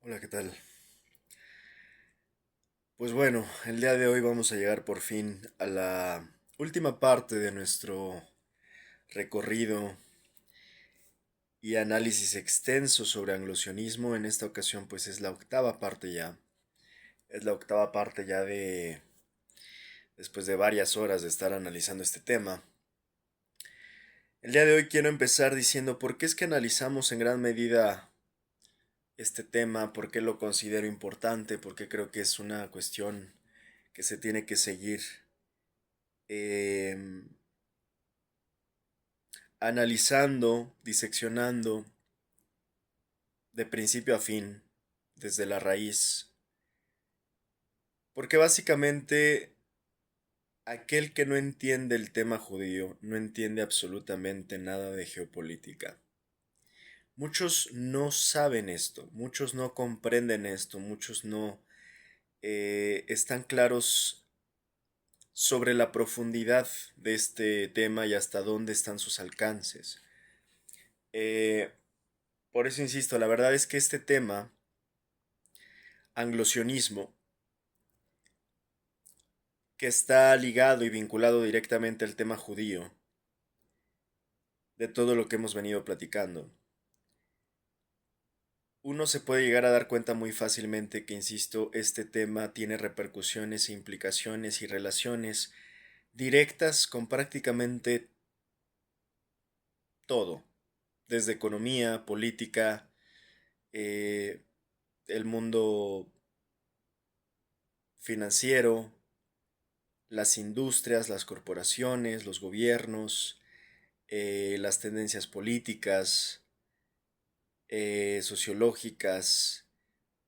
Hola, ¿qué tal? Pues bueno, el día de hoy vamos a llegar por fin a la última parte de nuestro recorrido y análisis extenso sobre anglosionismo. En esta ocasión pues es la octava parte ya. Es la octava parte ya después de varias horas de estar analizando este tema. El día de hoy quiero empezar diciendo por qué es que analizamos en gran medida este tema, por qué lo considero importante, por qué creo que es una cuestión que se tiene que seguir em, analizando, diseccionando de principio a fin, desde la raíz, porque básicamente aquel que no entiende el tema judío no entiende absolutamente nada de geopolítica. Muchos no saben esto, muchos no comprenden esto, muchos no están claros sobre la profundidad de este tema y hasta dónde están sus alcances. Eh, por eso insisto, la verdad es que este tema, anglosionismo, que está ligado y vinculado directamente al tema judío, de todo lo que hemos venido platicando, uno se puede llegar a dar cuenta muy fácilmente que, insisto, este tema tiene repercusiones e implicaciones y relaciones directas con prácticamente todo, desde economía, política, eh, el mundo financiero, las industrias, las corporaciones, los gobiernos, las tendencias políticas, sociológicas,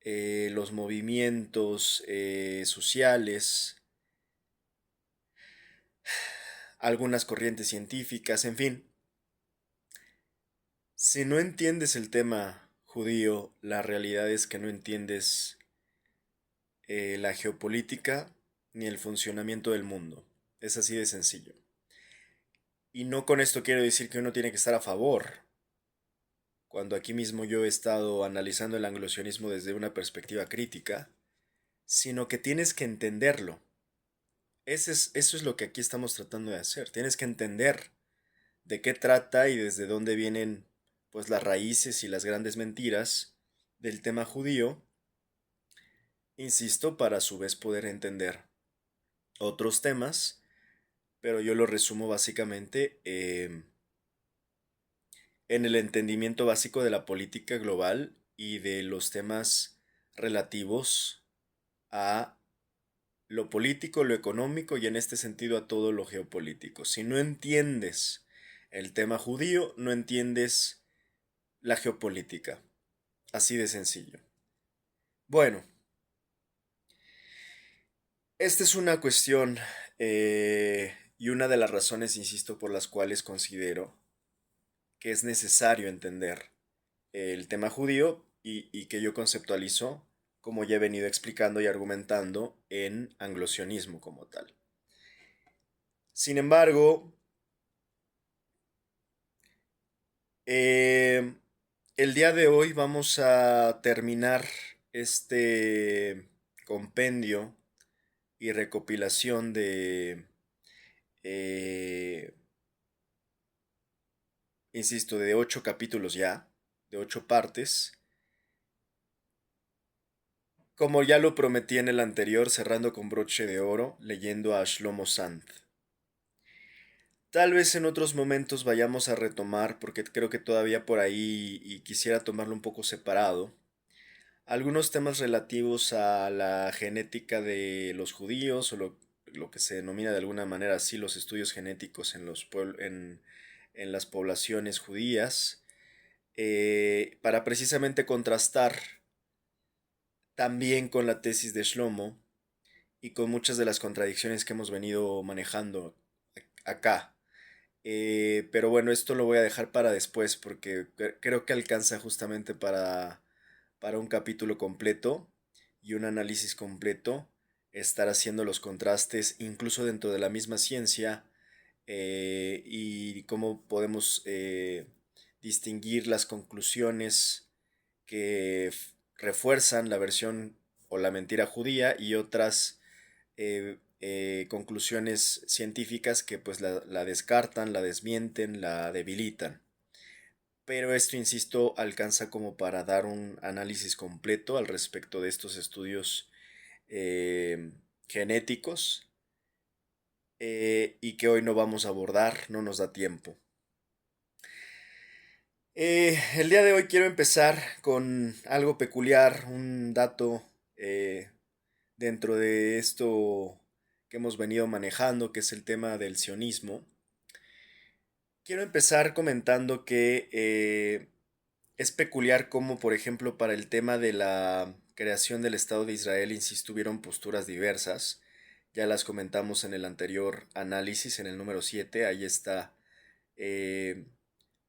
los movimientos sociales, algunas corrientes científicas, en fin. Si no entiendes el tema judío, la realidad es que no entiendes la geopolítica ni el funcionamiento del mundo. Es así de sencillo. Y no con esto quiero decir que uno tiene que estar a favor, cuando aquí mismo yo he estado analizando el anglosionismo desde una perspectiva crítica, sino que tienes que entenderlo. Eso es lo que aquí estamos tratando de hacer. Tienes que entender de qué trata y desde dónde vienen pues las raíces y las grandes mentiras del tema judío, insisto, para a su vez poder entender otros temas, pero yo lo resumo básicamente en el entendimiento básico de la política global y de los temas relativos a lo político, lo económico y en este sentido a todo lo geopolítico. Si no entiendes el tema judío, no entiendes la geopolítica. Así de sencillo. Bueno, esta es una cuestión y una de las razones, insisto, por las cuales considero que es necesario entender el tema judío y que yo conceptualizo, como ya he venido explicando y argumentando, en anglosionismo como tal. Sin embargo, Eh, el día de hoy vamos a terminar este compendio y recopilación eh, insisto, de 8 capítulos ya, de 8 partes, como ya lo prometí en el anterior, cerrando con broche de oro, leyendo a Shlomo Sant. Tal vez en otros momentos vayamos a retomar, porque creo que todavía por ahí y quisiera tomarlo un poco separado algunos temas relativos a la genética de los judíos o lo que se denomina de alguna manera así los estudios genéticos en las poblaciones judías, para precisamente contrastar también con la tesis de Shlomo y con muchas de las contradicciones que hemos venido manejando acá. Pero bueno, esto lo voy a dejar para después porque creo que alcanza justamente para un capítulo completo y un análisis completo, estar haciendo los contrastes incluso dentro de la misma ciencia y cómo podemos distinguir las conclusiones que refuerzan la versión o la mentira judía y otras conclusiones científicas que pues la descartan, la desmienten, la debilitan. Pero esto, insisto, alcanza como para dar un análisis completo al respecto de estos estudios eh, genéticos y que hoy no vamos a abordar, no nos da tiempo. El día de hoy quiero empezar con algo peculiar, un dato dentro de esto que hemos venido manejando, que es el tema del sionismo. Quiero empezar comentando que es peculiar cómo, por ejemplo, para el tema de la creación del Estado de Israel, insisto, tuvieron posturas diversas. Ya las comentamos en el anterior análisis, en el número 7. Ahí está, eh,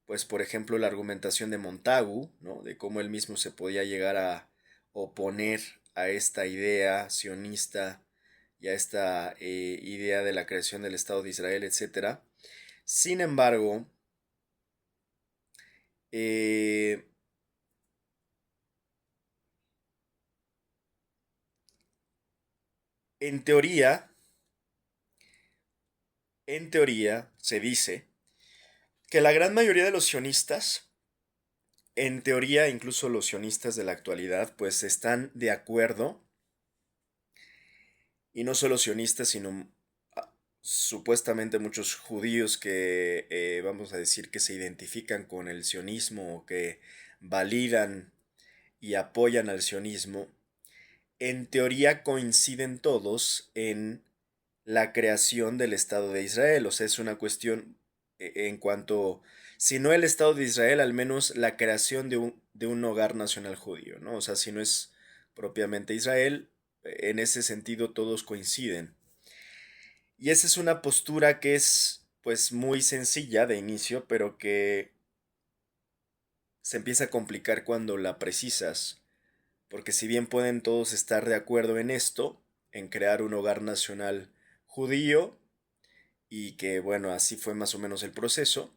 pues, por ejemplo, la argumentación de Montagu, ¿no? De cómo él mismo se podía llegar a oponer a esta idea sionista y a esta idea de la creación del Estado de Israel, etcétera. Sin embargo, eh, en teoría, se dice que la gran mayoría de los sionistas, en teoría incluso los sionistas de la actualidad, pues están de acuerdo, y no solo sionistas, sino supuestamente muchos judíos que vamos a decir que se identifican con el sionismo o que validan y apoyan al sionismo, en teoría coinciden todos en la creación del Estado de Israel. O sea, es una cuestión en cuanto, si no el Estado de Israel, al menos la creación de un hogar nacional judío, ¿no? O sea, si no es propiamente Israel, en ese sentido todos coinciden. Y esa es una postura que es pues muy sencilla de inicio, pero que se empieza a complicar cuando la precisas, porque si bien pueden todos estar de acuerdo en esto, en crear un hogar nacional judío, y que bueno, así fue más o menos el proceso,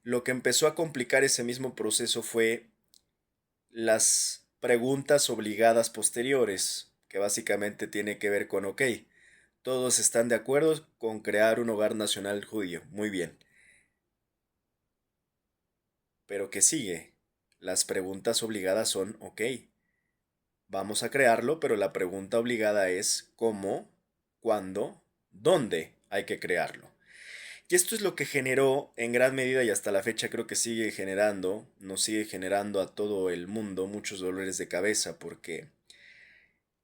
lo que empezó a complicar ese mismo proceso fue las preguntas obligadas posteriores, que básicamente tiene que ver con, ok, todos están de acuerdo con crear un hogar nacional judío, muy bien, pero ¿qué sigue? Las preguntas obligadas son, ok, vamos a crearlo, pero la pregunta obligada es ¿cómo, cuándo, dónde hay que crearlo? Y esto es lo que generó en gran medida y hasta la fecha creo que sigue generando, nos sigue generando a todo el mundo muchos dolores de cabeza porque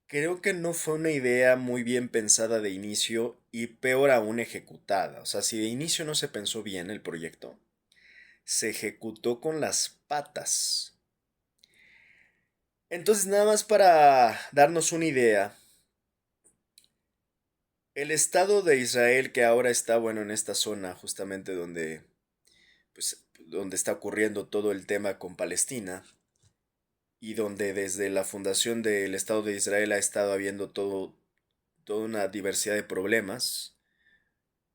creo que no fue una idea muy bien pensada de inicio y peor aún ejecutada. O sea, si de inicio no se pensó bien el proyecto, se ejecutó con las patas. Entonces, nada más para darnos una idea, el Estado de Israel que ahora está, bueno, en esta zona justamente donde, pues, donde está ocurriendo todo el tema con Palestina, y donde desde la fundación del Estado de Israel ha estado habiendo toda una diversidad de problemas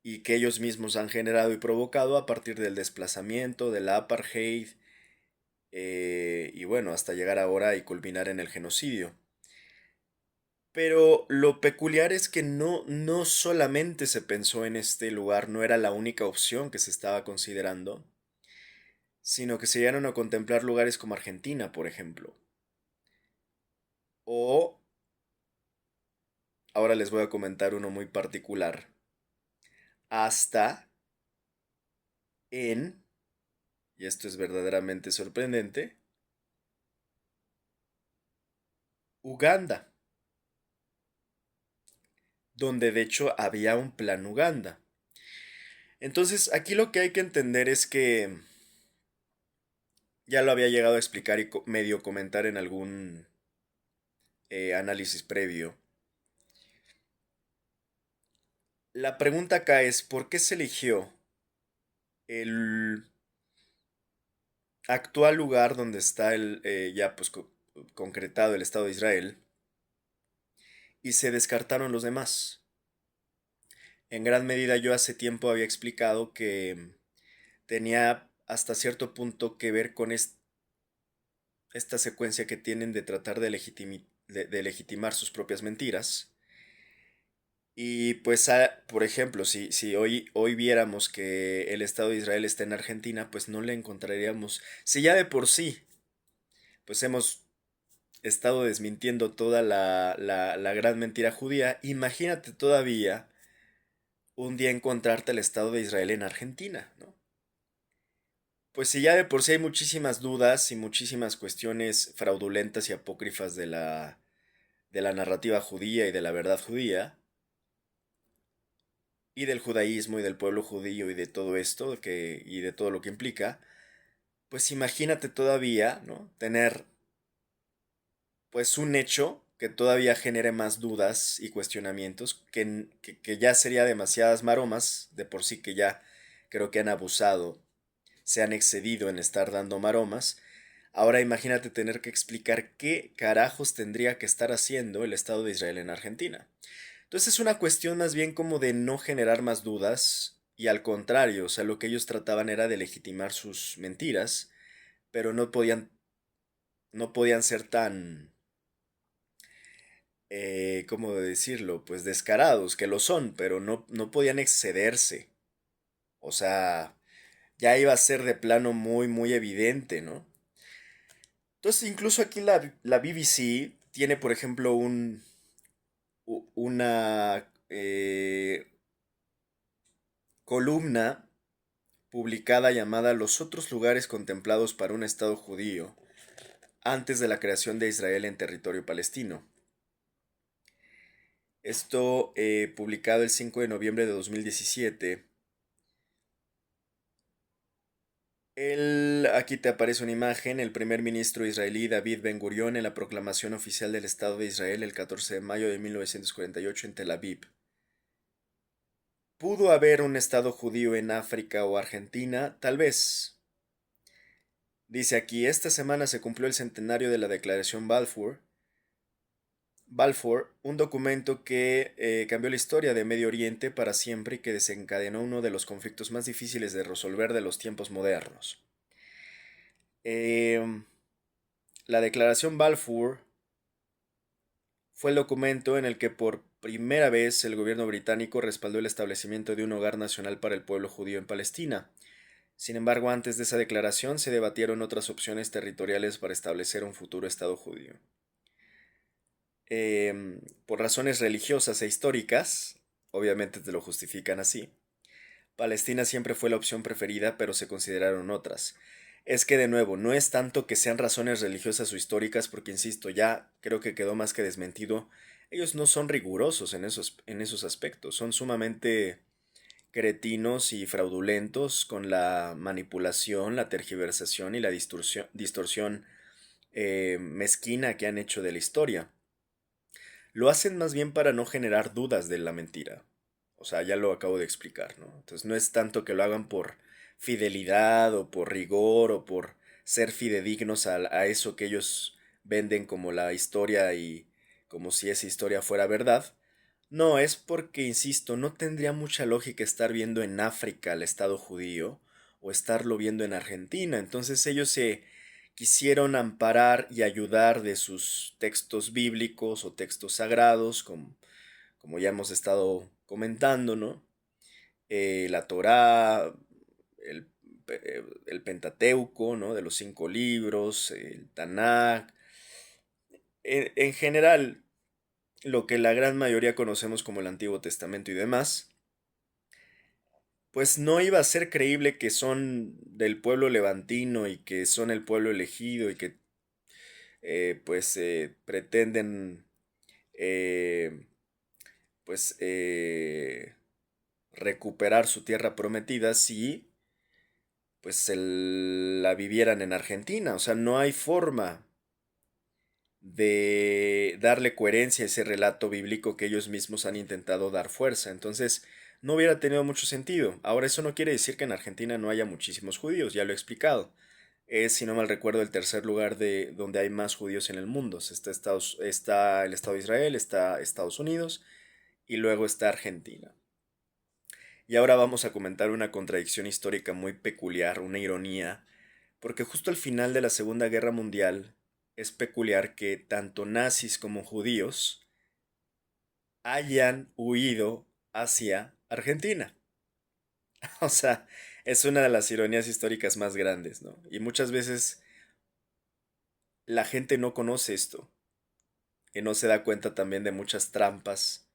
y que ellos mismos han generado y provocado a partir del desplazamiento, de la apartheid y bueno, hasta llegar ahora y culminar en el genocidio. Pero lo peculiar es que no solamente se pensó en este lugar, no era la única opción que se estaba considerando, sino que se llegaron a contemplar lugares como Argentina, por ejemplo. O, ahora les voy a comentar uno muy particular, hasta en, y esto es verdaderamente sorprendente, Uganda, donde de hecho había un plan Uganda. Entonces, aquí lo que hay que entender es que ya lo había llegado a explicar y medio comentar en algún análisis previo. La pregunta acá es, ¿por qué se eligió el actual lugar donde está el ya pues concretado el Estado de Israel y se descartaron los demás? En gran medida yo hace tiempo había explicado que tenía hasta cierto punto que ver con esta secuencia que tienen de tratar de legitimar sus propias mentiras. Y pues, por ejemplo, si hoy viéramos que el Estado de Israel está en Argentina, pues no le encontraríamos, si ya de por sí, pues hemos estado desmintiendo toda la gran mentira judía, imagínate todavía un día encontrarte el Estado de Israel en Argentina, ¿no? Pues si ya de por sí hay muchísimas dudas y muchísimas cuestiones fraudulentas y apócrifas de la narrativa judía y de la verdad judía, y del judaísmo y del pueblo judío y de todo esto y de todo lo que implica, pues imagínate todavía, ¿no? Tener pues un hecho que todavía genere más dudas y cuestionamientos, que ya sería demasiadas maromas, de por sí que ya creo que han abusado, se han excedido en estar dando maromas. Ahora imagínate tener que explicar qué carajos tendría que estar haciendo el Estado de Israel en Argentina. Entonces es una cuestión más bien como de no generar más dudas y al contrario, o sea, lo que ellos trataban era de legitimar sus mentiras, pero no podían ser tan, ¿cómo decirlo? Pues descarados, que lo son, pero no podían excederse. O sea, ya iba a ser de plano muy, muy evidente, ¿no? Entonces incluso aquí la BBC tiene, por ejemplo, una columna publicada llamada Los otros lugares contemplados para un Estado judío antes de la creación de Israel en territorio palestino. Esto publicado el 5 de noviembre de 2017. Aquí te aparece una imagen, el primer ministro israelí David Ben Gurión en la proclamación oficial del Estado de Israel el 14 de mayo de 1948 en Tel Aviv. ¿Pudo haber un Estado judío en África o Argentina? Tal vez. Dice aquí, esta semana se cumplió el centenario de la Declaración Balfour, un documento que cambió la historia de Medio Oriente para siempre y que desencadenó uno de los conflictos más difíciles de resolver de los tiempos modernos. Em, la Declaración Balfour fue el documento en el que por primera vez el gobierno británico respaldó el establecimiento de un hogar nacional para el pueblo judío en Palestina. Sin embargo, antes de esa declaración se debatieron otras opciones territoriales para establecer un futuro Estado judío. Por razones religiosas e históricas, obviamente te lo justifican así, Palestina siempre fue la opción preferida, pero se consideraron otras. Es que de nuevo, no es tanto que sean razones religiosas o históricas, porque insisto, ya creo que quedó más que desmentido. Ellos no son rigurosos en esos aspectos, son sumamente cretinos y fraudulentos con la manipulación, la tergiversación y la distorsión mezquina que han hecho de la historia. Lo hacen más bien para no generar dudas de la mentira. O sea, ya lo acabo de explicar, ¿no? Entonces no es tanto que lo hagan por fidelidad o por rigor o por ser fidedignos a eso que ellos venden como la historia y como si esa historia fuera verdad. No, es porque, insisto, no tendría mucha lógica estar viendo en África al Estado judío o estarlo viendo en Argentina. Entonces ellos se quisieron amparar y ayudar de sus textos bíblicos o textos sagrados, como ya hemos estado comentando, ¿no? La Torá, el, el Pentateuco, ¿no? De los 5 libros, el Tanakh. En general, lo que la gran mayoría conocemos como el Antiguo Testamento y demás, pues no iba a ser creíble que son del pueblo levantino y que son el pueblo elegido y que pues pretenden eh, pues recuperar su tierra prometida si pues la vivieran en Argentina. O sea, no hay forma de darle coherencia a ese relato bíblico que ellos mismos han intentado dar fuerza. Entonces, no hubiera tenido mucho sentido. Ahora, eso no quiere decir que en Argentina no haya muchísimos judíos, ya lo he explicado. Es, si no mal recuerdo, el tercer lugar de donde hay más judíos en el mundo. Está el Estado de Israel, está Estados Unidos y luego está Argentina. Y ahora vamos a comentar una contradicción histórica muy peculiar, una ironía, porque justo al final de la Segunda Guerra Mundial, es peculiar que tanto nazis como judíos hayan huido hacia Argentina. O sea, es una de las ironías históricas más grandes, ¿no? Y muchas veces la gente no conoce esto y no se da cuenta también de muchas trampas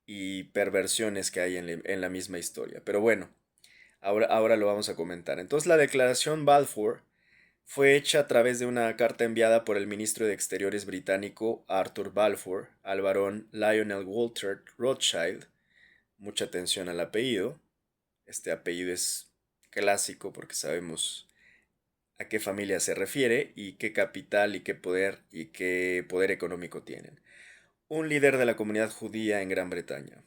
y perversiones que hay en la misma historia. Pero bueno, ahora lo vamos a comentar. Entonces, la declaración Balfour fue hecha a través de una carta enviada por el ministro de Exteriores británico Arthur Balfour al barón Lionel Walter Rothschild. Mucha atención al apellido. Este apellido es clásico porque sabemos a qué familia se refiere y qué capital y qué poder económico tienen. Un líder de la comunidad judía en Gran Bretaña.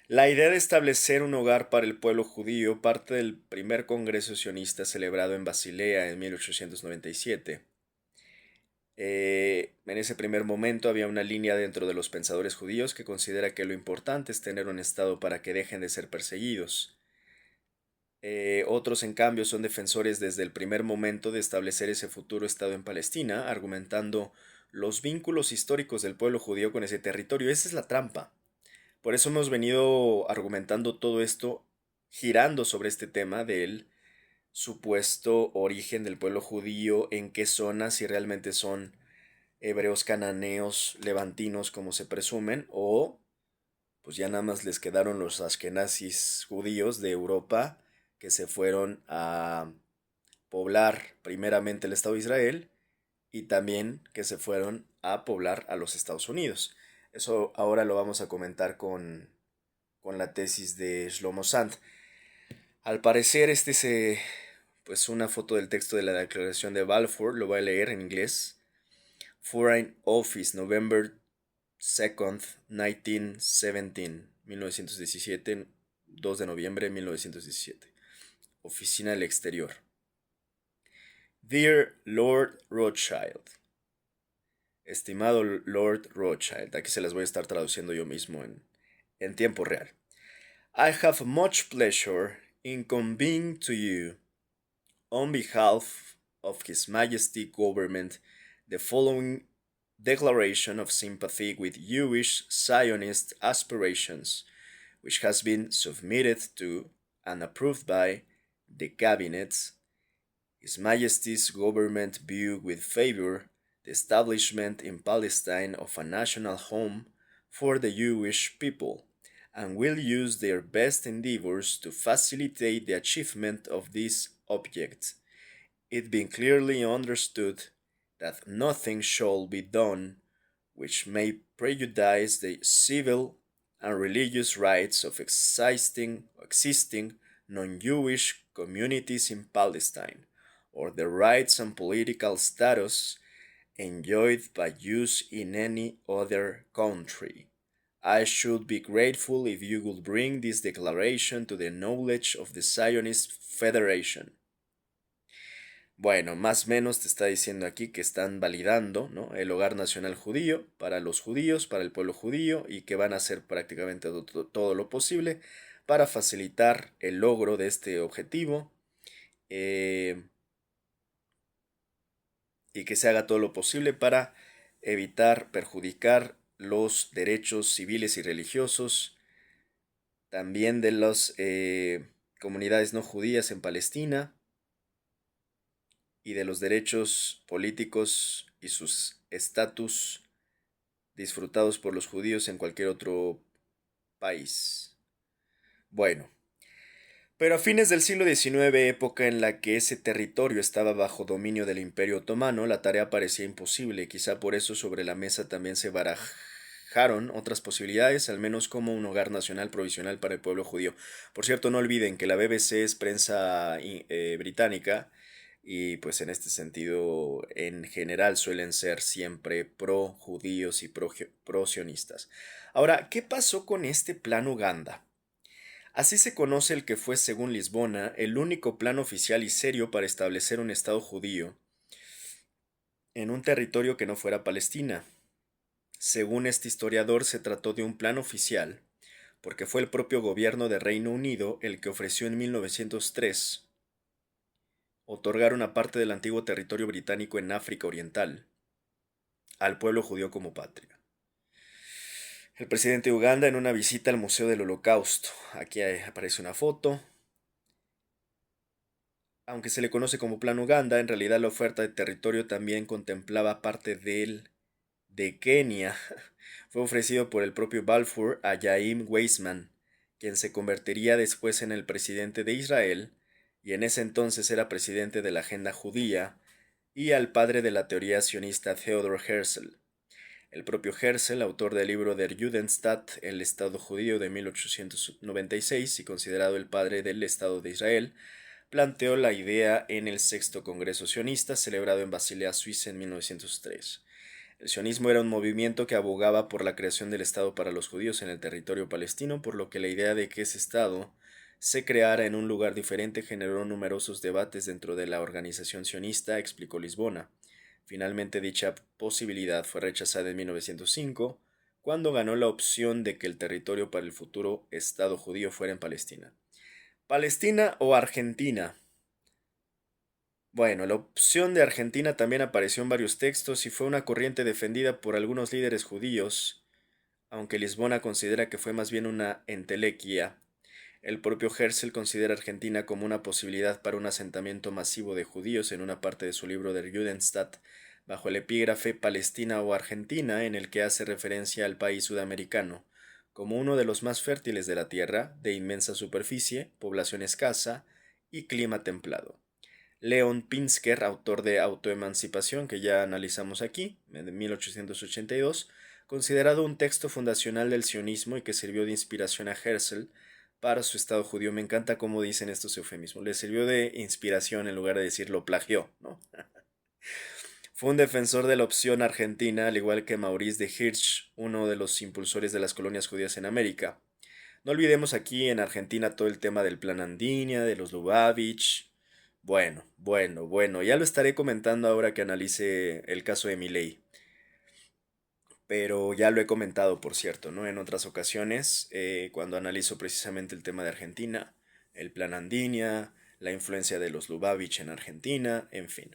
La idea de establecer un hogar para el pueblo judío parte del primer congreso sionista celebrado en Basilea en 1897. En ese primer momento había una línea dentro de los pensadores judíos que considera que lo importante es tener un Estado para que dejen de ser perseguidos. Otros, en cambio, son defensores desde el primer momento de establecer ese futuro Estado en Palestina, argumentando los vínculos históricos del pueblo judío con ese territorio. Esa es la trampa. Por eso hemos venido argumentando todo esto, girando sobre este tema del supuesto origen del pueblo judío, en qué zonas, si realmente son hebreos cananeos, levantinos, como se presumen, o pues ya nada más les quedaron los askenazis judíos de Europa que se fueron a poblar primeramente el Estado de Israel y también que se fueron a poblar a los Estados Unidos. Eso ahora lo vamos a comentar con la tesis de Shlomo Sand. Al parecer pues una foto del texto de la declaración de Balfour, lo voy a leer en inglés. Foreign Office, November 2nd, 1917, 2 de noviembre de 1917. Oficina del Exterior. Dear Lord Rothschild. Estimado Lord Rothschild, aquí se las voy a estar traduciendo yo mismo en tiempo real. I have much pleasure in conveying to you, on behalf of His Majesty Government, the following declaration of sympathy with Jewish Zionist aspirations, which has been submitted to and approved by the Cabinet. His Majesty's government view with favor the establishment in Palestine of a national home for the Jewish people, and will use their best endeavors to facilitate the achievement of this object, it being clearly understood that nothing shall be done which may prejudice the civil and religious rights of existing non-Jewish communities in Palestine, or the rights and political status enjoyed by Jews in any other country. I should be grateful if you would bring this declaration to the knowledge of the Zionist Federation. Bueno, más o menos te está diciendo aquí que están validando, ¿no?, el hogar nacional judío para los judíos, para el pueblo judío, y que van a hacer prácticamente todo lo posible para facilitar el logro de este objetivo, y que se haga todo lo posible para evitar perjudicar los derechos civiles y religiosos también de las comunidades no judías en Palestina y de los derechos políticos y sus estatus disfrutados por los judíos en cualquier otro país. Bueno, pero a fines del siglo XIX, época en la que ese territorio estaba bajo dominio del Imperio Otomano, la tarea parecía imposible. Quizá por eso sobre la mesa también se barajaron otras posibilidades, al menos como un hogar nacional provisional para el pueblo judío. Por cierto, no olviden que la BBC es prensa británica y pues en este sentido en general suelen ser siempre pro judíos y pro sionistas. Ahora, ¿qué pasó con este Plan Uganda? Así se conoce el que fue, según Lisbona, el único plan oficial y serio para establecer un Estado judío en un territorio que no fuera Palestina. Según este historiador, se trató de un plan oficial, porque fue el propio gobierno de Reino Unido el que ofreció en 1903 otorgar una parte del antiguo territorio británico en África Oriental al pueblo judío como patria. El presidente de Uganda en una visita al Museo del Holocausto. Aquí aparece una foto. Aunque se le conoce como Plan Uganda, en realidad la oferta de territorio también contemplaba parte de Kenia. Fue ofrecido por el propio Balfour a Chaim Weizmann, quien se convertiría después en el presidente de Israel, y en ese entonces era presidente de la Agenda Judía, y al padre de la teoría sionista Theodor Herzl. El propio Herzl, autor del libro Der Judenstaat, el Estado Judío de 1896 y considerado el padre del Estado de Israel, planteó la idea en el sexto Congreso Sionista celebrado en Basilea, Suiza en 1903. El sionismo era un movimiento que abogaba por la creación del Estado para los judíos en el territorio palestino, por lo que la idea de que ese Estado se creara en un lugar diferente generó numerosos debates dentro de la organización sionista, explicó Lisbona. Finalmente dicha posibilidad fue rechazada en 1905, cuando ganó la opción de que el territorio para el futuro Estado judío fuera en Palestina. ¿Palestina o Argentina? Bueno, la opción de Argentina también apareció en varios textos y fue una corriente defendida por algunos líderes judíos, aunque Lisbona considera que fue más bien una entelequia. El propio Herzl considera Argentina como una posibilidad para un asentamiento masivo de judíos en una parte de su libro Der Judenstaat, bajo el epígrafe Palestina o Argentina, en el que hace referencia al país sudamericano, como uno de los más fértiles de la Tierra, de inmensa superficie, población escasa y clima templado. Leon Pinsker, autor de Autoemancipación, que ya analizamos aquí, de 1882, considerado un texto fundacional del sionismo y que sirvió de inspiración a Herzl para su Estado judío. Me encanta cómo dicen estos eufemismos. Le sirvió de inspiración en lugar de decir lo plagió, ¿no? Fue un defensor de la opción argentina, al igual que Maurice de Hirsch, uno de los impulsores de las colonias judías en América. No olvidemos aquí en Argentina todo el tema del Plan Andinia, de los Lubavitch. Bueno, ya lo estaré comentando ahora que analice el caso de Milei. Pero ya lo he comentado, por cierto, ¿no? En otras ocasiones, cuando analizo precisamente el tema de Argentina, el Plan Andinia, la influencia de los Lubavitch en Argentina, en fin.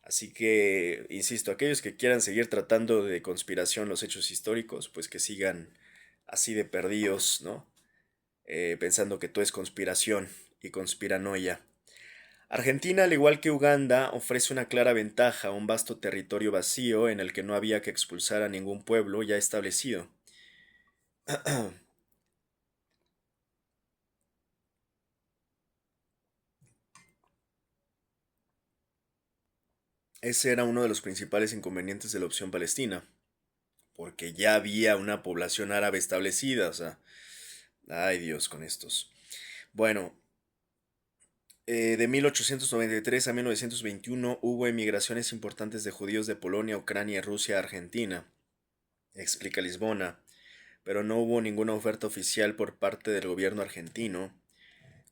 Así que, insisto, aquellos que quieran seguir tratando de conspiración los hechos históricos, pues que sigan así de perdidos, ¿no? Pensando que todo es conspiración y conspiranoia. Argentina, al igual que Uganda, ofrece una clara ventaja, un vasto territorio vacío en el que no había que expulsar a ningún pueblo ya establecido. Ese era uno de los principales inconvenientes de la opción palestina, porque ya había una población árabe establecida, o sea, ay Dios con estos. Bueno, de 1893 a 1921 hubo emigraciones importantes de judíos de Polonia, Ucrania, Rusia a Argentina, explica Lisbona, pero no hubo ninguna oferta oficial por parte del gobierno argentino,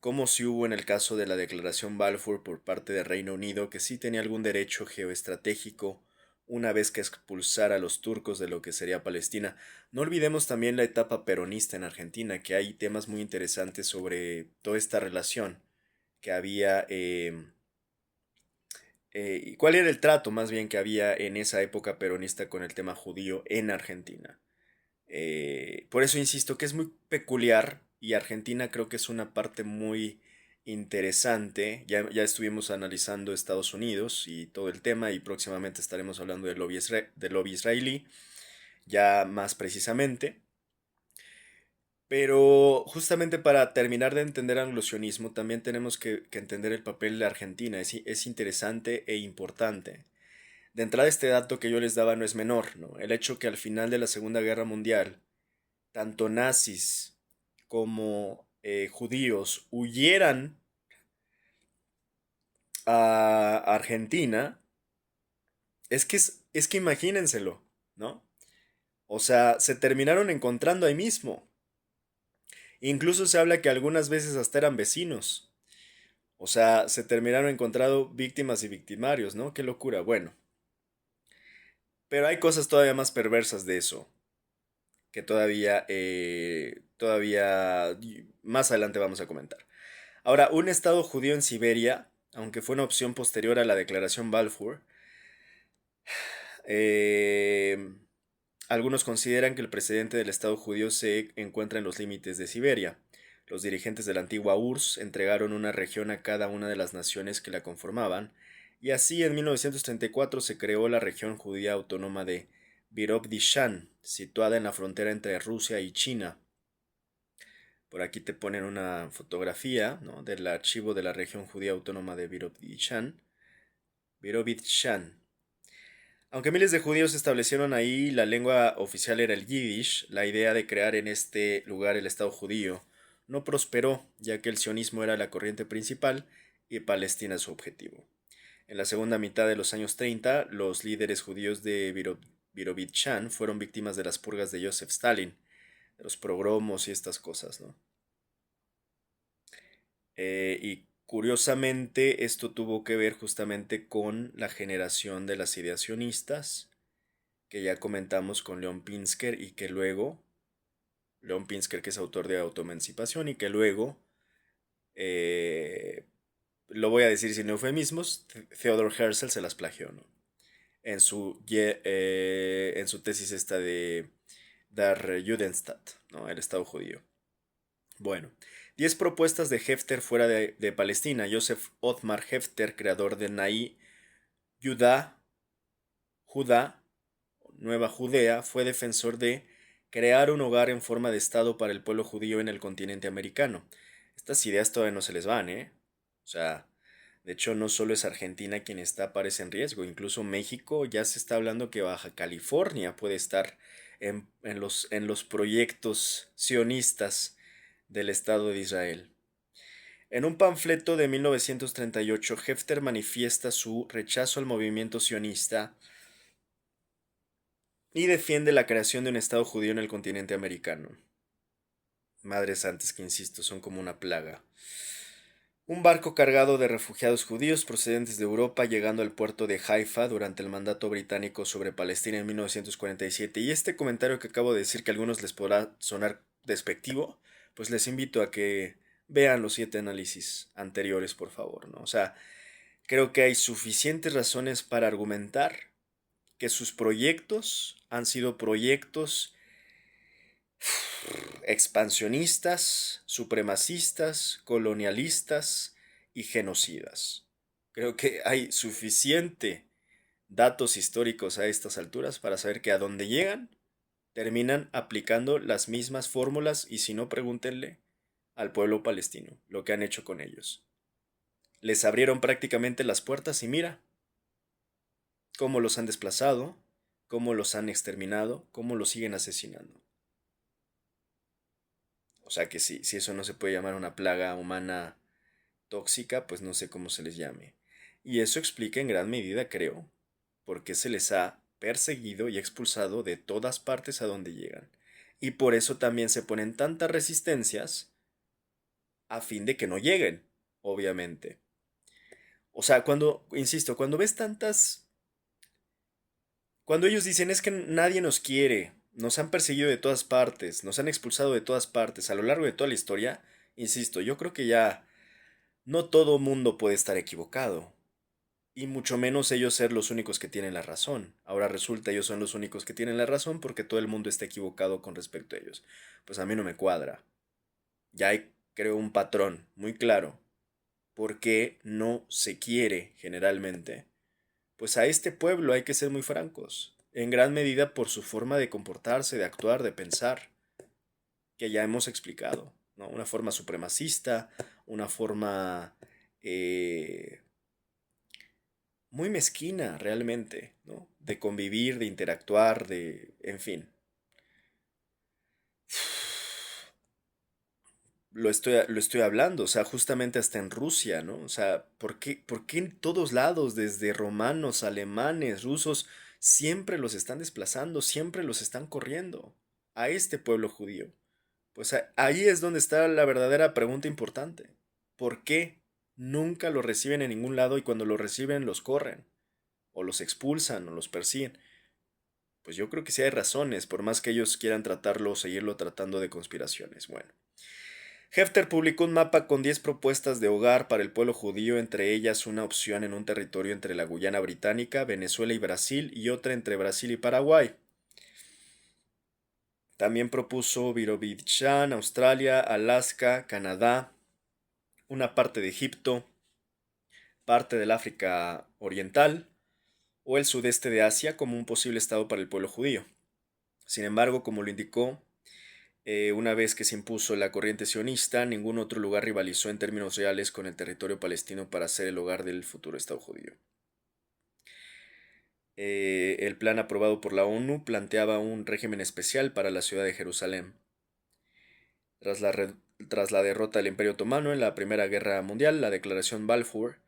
como si hubo en el caso de la Declaración Balfour por parte del Reino Unido, que sí tenía algún derecho geoestratégico una vez que expulsara a los turcos de lo que sería Palestina. No olvidemos también la etapa peronista en Argentina, que hay temas muy interesantes sobre toda esta relación que había, y cuál era el trato más bien que había en esa época peronista con el tema judío en Argentina. Por eso insisto que es muy peculiar y Argentina creo que es una parte muy interesante. Ya estuvimos analizando Estados Unidos y todo el tema y próximamente estaremos hablando del lobby israelí, ya más precisamente. Pero justamente para terminar de entender anglosionismo, también tenemos que entender el papel de Argentina. Es interesante e importante. De entrada, este dato que yo les daba no es menor, ¿no? El hecho que al final de la Segunda Guerra Mundial, tanto nazis como judíos huyeran a Argentina, es que imagínenselo, ¿no? O sea, se terminaron encontrando ahí mismo. Incluso se habla que algunas veces hasta eran vecinos. O sea, se terminaron encontrando víctimas y victimarios, ¿no? Qué locura. Bueno, pero hay cosas todavía más perversas de eso, que todavía más adelante vamos a comentar. Ahora, un estado judío en Siberia aunque fue una opción posterior a la Declaración Balfour. Eh, Algunos consideran que el precedente del Estado judío se encuentra en los límites de Siberia. Los dirigentes de la antigua URSS entregaron una región a cada una de las naciones que la conformaban, y así en 1934 se creó la región judía autónoma de Birobidzhan, situada en la frontera entre Rusia y China. Por aquí te ponen una fotografía, ¿no?, del archivo de la región judía autónoma de Birobidzhan. Birobidzhan. Aunque miles de judíos se establecieron ahí, la lengua oficial era el yiddish. La idea de crear en este lugar el Estado judío no prosperó, ya que el sionismo era la corriente principal y Palestina su objetivo. En la segunda mitad de los años 30, los líderes judíos de Birobidzhan fueron víctimas de las purgas de Joseph Stalin, de los pogromos y estas cosas, ¿no? Y curiosamente esto tuvo que ver justamente con la generación de las ideas sionistas, que ya comentamos con Leon Pinsker, y que luego, Leon Pinsker, que es autor de Autoemancipación, y que luego, eh, lo voy a decir sin eufemismos, Theodor Herzl se las plagió, ¿no? En su tesis esta de Der Judenstaat, ¿no?, el Estado judío. Bueno, 10 propuestas de Hefter fuera de Palestina. Joseph Othmar Hefter, creador de Nai Judá, Nueva Judea, fue defensor de crear un hogar en forma de Estado para el pueblo judío en el continente americano. Estas ideas todavía no se les van, ¿eh? O sea, de hecho no solo es Argentina quien parece en riesgo, incluso México ya se está hablando que Baja California puede estar en los proyectos sionistas del Estado de Israel. En un panfleto de 1938, Hefter manifiesta su rechazo al movimiento sionista y defiende la creación de un Estado judío en el continente americano. Madres santas que, insisto, son como una plaga. Un barco cargado de refugiados judíos procedentes de Europa llegando al puerto de Haifa durante el mandato británico sobre Palestina en 1947. Y este comentario que acabo de decir, que a algunos les podrá sonar despectivo, pues les invito a que vean los 7 análisis anteriores, por favor, ¿no? O sea, creo que hay suficientes razones para argumentar que sus proyectos han sido proyectos expansionistas, supremacistas, colonialistas y genocidas. Creo que hay suficiente datos históricos a estas alturas para saber que a donde llegan terminan aplicando las mismas fórmulas, y si no, pregúntenle al pueblo palestino lo que han hecho con ellos. Les abrieron prácticamente las puertas y mira cómo los han desplazado, cómo los han exterminado, cómo los siguen asesinando. O sea que si eso no se puede llamar una plaga humana tóxica, pues no sé cómo se les llame. Y eso explica en gran medida, creo, por qué se les ha perseguido y expulsado de todas partes a donde llegan. Y por eso también se ponen tantas resistencias a fin de que no lleguen, obviamente. O sea, insisto, cuando ves tantas... Cuando ellos dicen es que nadie nos quiere, nos han perseguido de todas partes, nos han expulsado de todas partes a lo largo de toda la historia, insisto, yo creo que ya no todo mundo puede estar equivocado. Y mucho menos ellos ser los únicos que tienen la razón. Ahora resulta ellos son los únicos que tienen la razón porque todo el mundo está equivocado con respecto a ellos. Pues a mí no me cuadra. Ya hay, creo, un patrón muy claro. ¿Por qué no se quiere generalmente? Pues a este pueblo hay que ser muy francos. En gran medida por su forma de comportarse, de actuar, de pensar, que ya hemos explicado, ¿no? Una forma supremacista, una forma muy mezquina realmente, ¿no? De convivir, de interactuar, en fin. Lo estoy hablando, o sea, justamente hasta en Rusia, ¿no? O sea, por qué en todos lados, desde romanos, alemanes, rusos, siempre los están desplazando, siempre los están corriendo a este pueblo judío? Pues ahí es donde está la verdadera pregunta importante. ¿Por qué nunca los reciben en ningún lado y cuando los reciben los corren? O los expulsan o los persiguen. Pues yo creo que sí hay razones, por más que ellos quieran tratarlo o seguirlo tratando de conspiraciones. Bueno, Hefter publicó un mapa con 10 propuestas de hogar para el pueblo judío, entre ellas una opción en un territorio entre la Guyana Británica, Venezuela y Brasil, y otra entre Brasil y Paraguay. También propuso Birobidjan, Australia, Alaska, Canadá, una parte de Egipto, parte del África Oriental o el sudeste de Asia como un posible estado para el pueblo judío. Sin embargo, como lo indicó, una vez que se impuso la corriente sionista, ningún otro lugar rivalizó en términos reales con el territorio palestino para ser el hogar del futuro Estado judío. El plan aprobado por la ONU planteaba un régimen especial para la ciudad de Jerusalén. Tras la derrota del Imperio Otomano en la Primera Guerra Mundial, la Declaración Balfour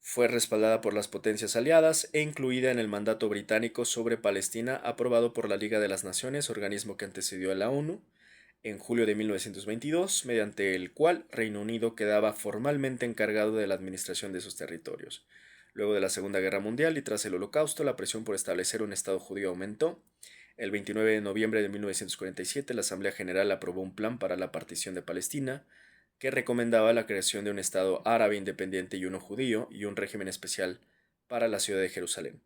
fue respaldada por las potencias aliadas e incluida en el mandato británico sobre Palestina aprobado por la Liga de las Naciones, organismo que antecedió a la ONU, en julio de 1922, mediante el cual Reino Unido quedaba formalmente encargado de la administración de esos territorios. Luego de la Segunda Guerra Mundial y tras el Holocausto, la presión por establecer un Estado judío aumentó. El 29 de noviembre de 1947, la Asamblea General aprobó un plan para la partición de Palestina, que recomendaba la creación de un Estado árabe independiente y uno judío, y un régimen especial para la ciudad de Jerusalén.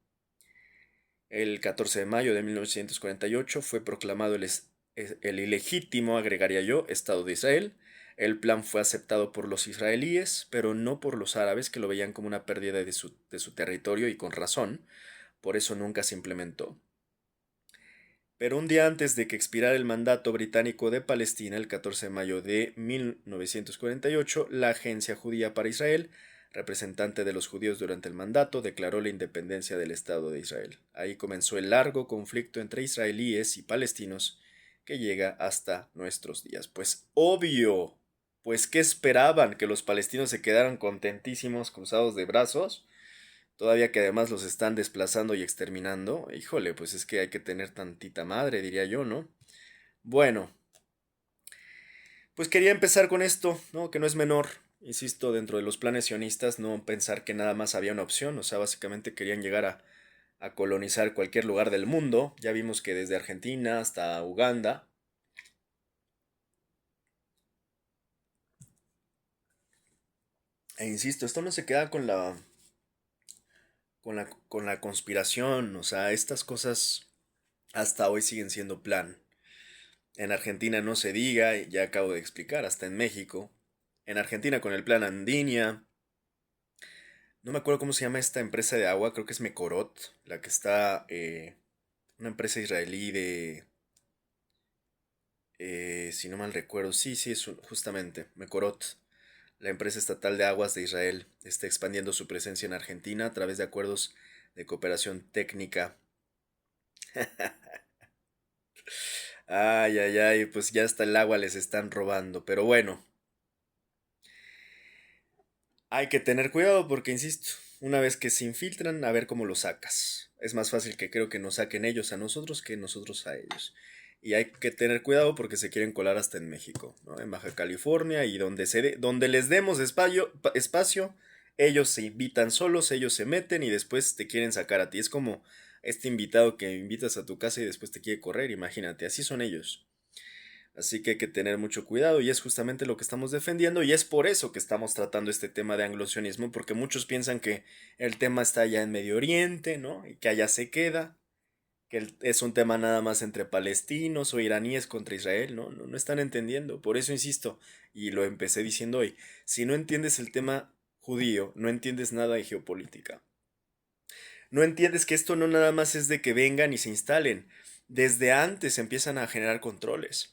El 14 de mayo de 1948 fue proclamado el ilegítimo, agregaría yo, Estado de Israel. El plan fue aceptado por los israelíes, pero no por los árabes, que lo veían como una pérdida de su territorio, y con razón. Por eso nunca se implementó. Pero un día antes de que expirara el mandato británico de Palestina, el 14 de mayo de 1948, la Agencia Judía para Israel, representante de los judíos durante el mandato, declaró la independencia del Estado de Israel. Ahí comenzó el largo conflicto entre israelíes y palestinos que llega hasta nuestros días. Pues obvio, pues ¿qué esperaban? ¿Que los palestinos se quedaran contentísimos, cruzados de brazos? Todavía que además los están desplazando y exterminando. Híjole, pues es que hay que tener tantita madre, diría yo, ¿no? Bueno, pues quería empezar con esto, ¿no? Que no es menor, insisto, dentro de los planes sionistas, no pensar que nada más había una opción. O sea, básicamente querían llegar a colonizar cualquier lugar del mundo. Ya vimos que desde Argentina hasta Uganda. E insisto, esto no se queda con la conspiración. O sea, estas cosas hasta hoy siguen siendo plan. En Argentina no se diga, ya acabo de explicar, hasta en México. En Argentina con el plan Andinia. No me acuerdo cómo se llama esta empresa de agua, creo que es Mecorot, la que está, una empresa israelí si no mal recuerdo, sí, sí, es justamente Mecorot, la empresa estatal de aguas de Israel, está expandiendo su presencia en Argentina a través de acuerdos de cooperación técnica. Ay, ay, ay, pues ya hasta el agua les están robando, pero bueno. Hay que tener cuidado porque, insisto, una vez que se infiltran, a ver cómo lo sacas. Es más fácil que creo que nos saquen ellos a nosotros que nosotros a ellos. Y hay que tener cuidado porque se quieren colar hasta en México, ¿no? En Baja California y donde les demos espacio, ellos se invitan solos, ellos se meten y después te quieren sacar a ti. Es como este invitado que invitas a tu casa y después te quiere correr, imagínate, así son ellos. Así que hay que tener mucho cuidado y es justamente lo que estamos defendiendo y es por eso que estamos tratando este tema de anglosionismo, porque muchos piensan que el tema está allá en Medio Oriente, ¿no? Y que allá se queda, que es un tema nada más entre palestinos o iraníes contra Israel, ¿no? No, no están entendiendo. Por eso insisto, y lo empecé diciendo hoy, si no entiendes el tema judío, no entiendes nada de geopolítica. No entiendes que esto no nada más es de que vengan y se instalen, desde antes empiezan a generar controles.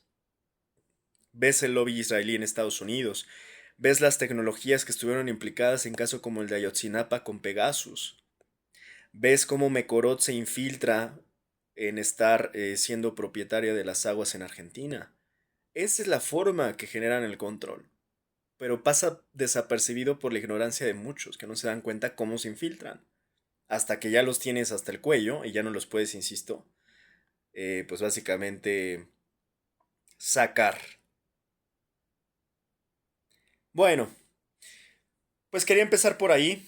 Ves el lobby israelí en Estados Unidos, ves las tecnologías que estuvieron implicadas en casos como el de Ayotzinapa con Pegasus, ves cómo Mecorot se infiltra en estar siendo propietaria de las aguas en Argentina. Esa es la forma que generan el control, pero pasa desapercibido por la ignorancia de muchos que no se dan cuenta cómo se infiltran. Hasta que ya los tienes hasta el cuello y ya no los puedes, insisto, pues básicamente sacar. Bueno, pues quería empezar por ahí.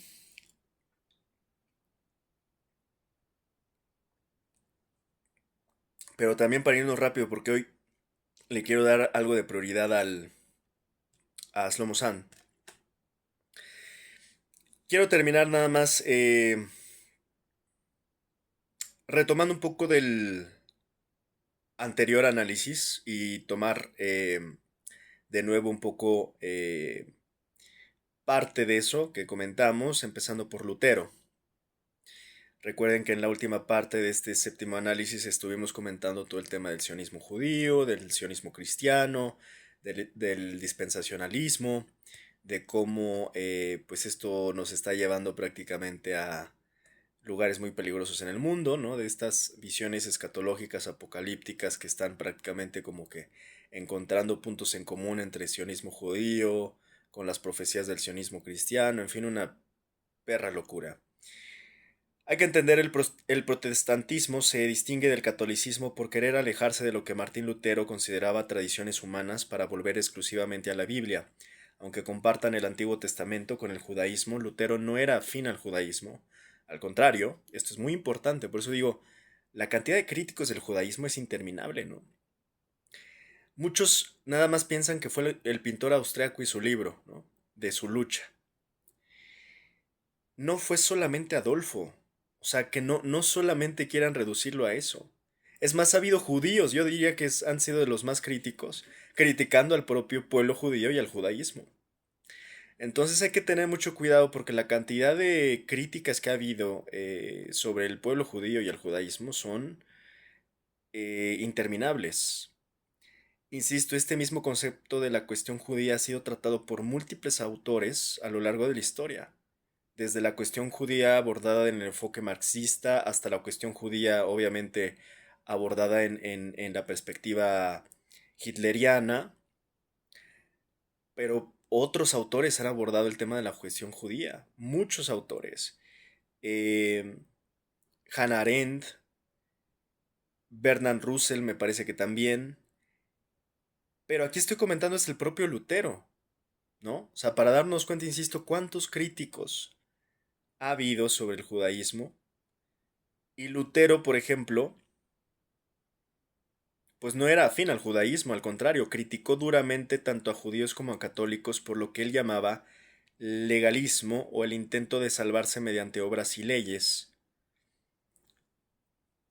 Pero también para irnos rápido, porque hoy le quiero dar algo de prioridad a Shlomo San. Quiero terminar nada más retomando un poco del anterior análisis y tomar de nuevo un poco parte de eso que comentamos, empezando por Lutero. Recuerden que en la última parte de este séptimo análisis estuvimos comentando todo el tema del sionismo judío, del sionismo cristiano, del dispensacionalismo, de cómo pues esto nos está llevando prácticamente a lugares muy peligrosos en el mundo, ¿no? De estas visiones escatológicas, apocalípticas que están prácticamente como que encontrando puntos en común entre el sionismo judío, con las profecías del sionismo cristiano, en fin, una perra locura. Hay que entender el protestantismo se distingue del catolicismo por querer alejarse de lo que Martín Lutero consideraba tradiciones humanas para volver exclusivamente a la Biblia. Aunque compartan el Antiguo Testamento con el judaísmo, Lutero no era afín al judaísmo. Al contrario, esto es muy importante, por eso digo, la cantidad de críticos del judaísmo es interminable, ¿no? Muchos nada más piensan que fue el pintor austriaco y su libro, ¿no? De su lucha. No fue solamente Adolfo. O sea, que no solamente quieran reducirlo a eso. Es más, ha habido judíos, yo diría que han sido de los más críticos, criticando al propio pueblo judío y al judaísmo. Entonces hay que tener mucho cuidado porque la cantidad de críticas que ha habido sobre el pueblo judío y el judaísmo son interminables. Insisto, este mismo concepto de la cuestión judía ha sido tratado por múltiples autores a lo largo de la historia. Desde la cuestión judía abordada en el enfoque marxista hasta la cuestión judía obviamente abordada en la perspectiva hitleriana, pero otros autores han abordado el tema de la cuestión judía, muchos autores. Eh, Hannah Arendt, Bertrand Russell me parece que también, pero aquí estoy comentando es el propio Lutero, ¿no? O sea, para darnos cuenta, insisto, cuántos críticos ha habido sobre el judaísmo. Y Lutero, por ejemplo, pues no era afín al judaísmo, al contrario, criticó duramente tanto a judíos como a católicos por lo que él llamaba legalismo o el intento de salvarse mediante obras y leyes.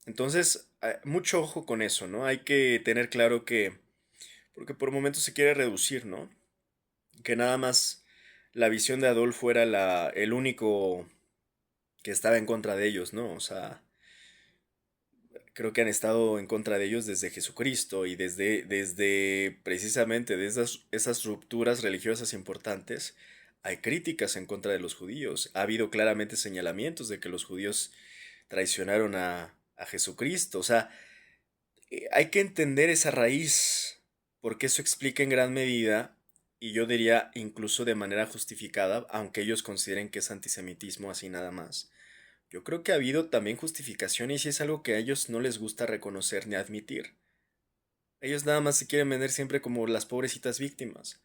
Entonces, mucho ojo con eso, ¿no? Hay que tener claro que, porque por momentos se quiere reducir, ¿no? Que nada más la visión de Adolfo era el único que estaba en contra de ellos, ¿no? O sea, creo que han estado en contra de ellos desde Jesucristo y desde precisamente de esas rupturas religiosas importantes, hay críticas en contra de los judíos. Ha habido claramente señalamientos de que los judíos traicionaron a Jesucristo. O sea, hay que entender esa raíz, porque eso explica en gran medida, y yo diría incluso de manera justificada, aunque ellos consideren que es antisemitismo así nada más. Yo creo que ha habido también justificaciones y es algo que a ellos no les gusta reconocer ni admitir. Ellos nada más se quieren vender siempre como las pobrecitas víctimas,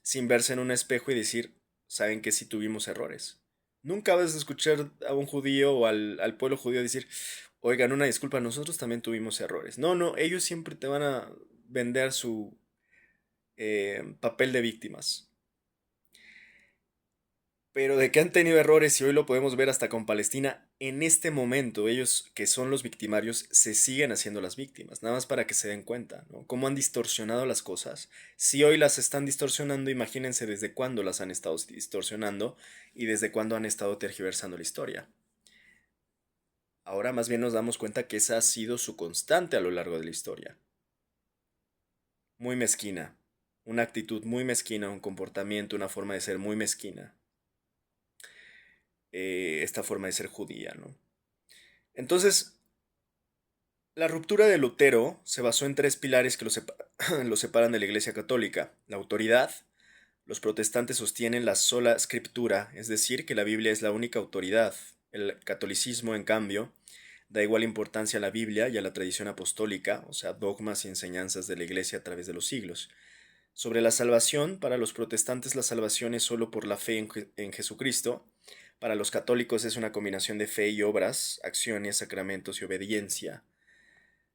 sin verse en un espejo y decir, saben que sí tuvimos errores. Nunca vas a escuchar a un judío o al pueblo judío decir, oigan, una disculpa, nosotros también tuvimos errores. No, no, ellos siempre te van a vender su papel de víctimas. Pero de que han tenido errores y hoy lo podemos ver hasta con Palestina, en este momento ellos que son los victimarios se siguen haciendo las víctimas, nada más para que se den cuenta, ¿no? Cómo han distorsionado las cosas. Si hoy las están distorsionando, imagínense desde cuándo las han estado distorsionando y desde cuándo han estado tergiversando la historia. Ahora más bien nos damos cuenta que esa ha sido su constante a lo largo de la historia. Muy mezquina, una actitud muy mezquina, un comportamiento, una forma de ser muy mezquina. Esta forma de ser judía, ¿no? Entonces, la ruptura de Lutero se basó en tres pilares que lo separan de la Iglesia Católica. La autoridad. Los protestantes sostienen la sola escritura, es decir, que la Biblia es la única autoridad. El catolicismo, en cambio, da igual importancia a la Biblia y a la tradición apostólica, o sea, dogmas y enseñanzas de la Iglesia a través de los siglos. Sobre la salvación, para los protestantes la salvación es solo por la fe en Jesucristo. Para los católicos es una combinación de fe y obras, acciones, sacramentos y obediencia.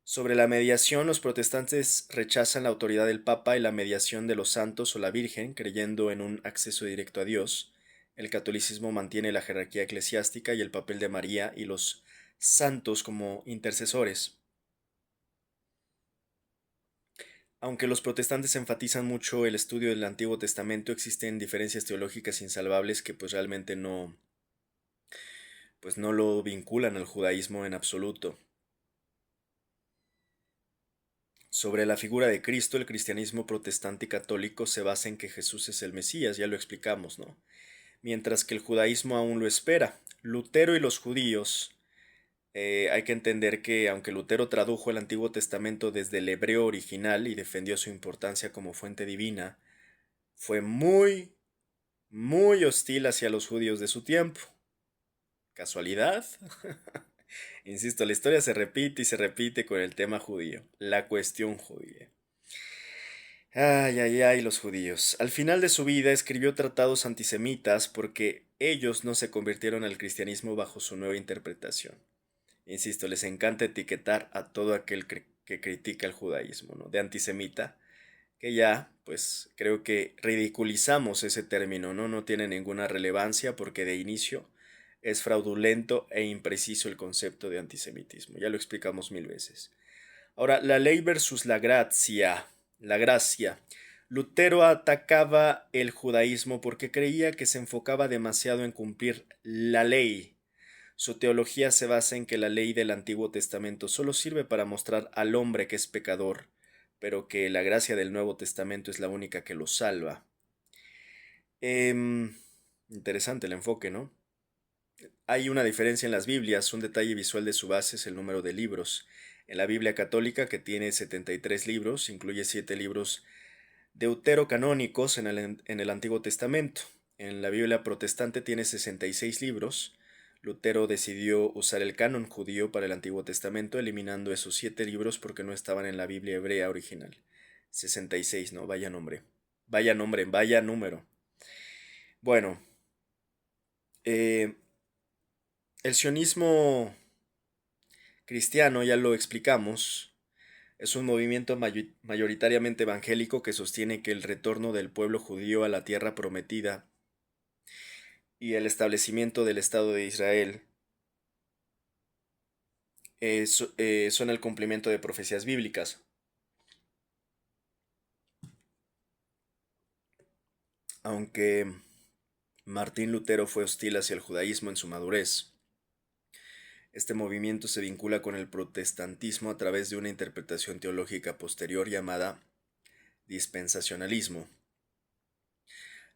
Sobre la mediación, los protestantes rechazan la autoridad del Papa y la mediación de los santos o la Virgen, creyendo en un acceso directo a Dios. El catolicismo mantiene la jerarquía eclesiástica y el papel de María y los santos como intercesores. Aunque los protestantes enfatizan mucho el estudio del Antiguo Testamento, existen diferencias teológicas insalvables que pues realmente no lo vinculan al judaísmo en absoluto. Sobre la figura de Cristo, el cristianismo protestante y católico se basa en que Jesús es el Mesías, ya lo explicamos, ¿no? Mientras que el judaísmo aún lo espera. Lutero y los judíos, hay que entender que aunque Lutero tradujo el Antiguo Testamento desde el hebreo original y defendió su importancia como fuente divina, fue muy, muy hostil hacia los judíos de su tiempo. ¿Casualidad? Insisto, la historia se repite y se repite con el tema judío, la cuestión judía. Ay, ay, ay, los judíos. Al final de su vida escribió tratados antisemitas porque ellos no se convirtieron al cristianismo bajo su nueva interpretación. Insisto, les encanta etiquetar a todo aquel que critica el judaísmo, ¿no? De antisemita, que ya, pues, creo que ridiculizamos ese término, ¿no? No tiene ninguna relevancia porque de inicio es fraudulento e impreciso el concepto de antisemitismo. Ya lo explicamos mil veces. Ahora, la ley versus la gracia. La gracia. Lutero atacaba el judaísmo porque creía que se enfocaba demasiado en cumplir la ley. Su teología se basa en que la ley del Antiguo Testamento solo sirve para mostrar al hombre que es pecador, pero que la gracia del Nuevo Testamento es la única que lo salva. Interesante el enfoque, ¿no? Hay una diferencia en las Biblias, un detalle visual de su base es el número de libros. En la Biblia católica, que tiene 73 libros, incluye 7 libros deuterocanónicos en el Antiguo Testamento. En la Biblia protestante tiene 66 libros. Lutero decidió usar el canon judío para el Antiguo Testamento, eliminando esos 7 libros porque no estaban en la Biblia hebrea original. 66, ¿no? Vaya nombre. Vaya nombre, vaya número. Bueno, eh, el sionismo cristiano, ya lo explicamos, es un movimiento mayoritariamente evangélico que sostiene que el retorno del pueblo judío a la tierra prometida y el establecimiento del Estado de Israel son el cumplimiento de profecías bíblicas. Aunque Martín Lutero fue hostil hacia el judaísmo en su madurez, este movimiento se vincula con el protestantismo a través de una interpretación teológica posterior llamada dispensacionalismo,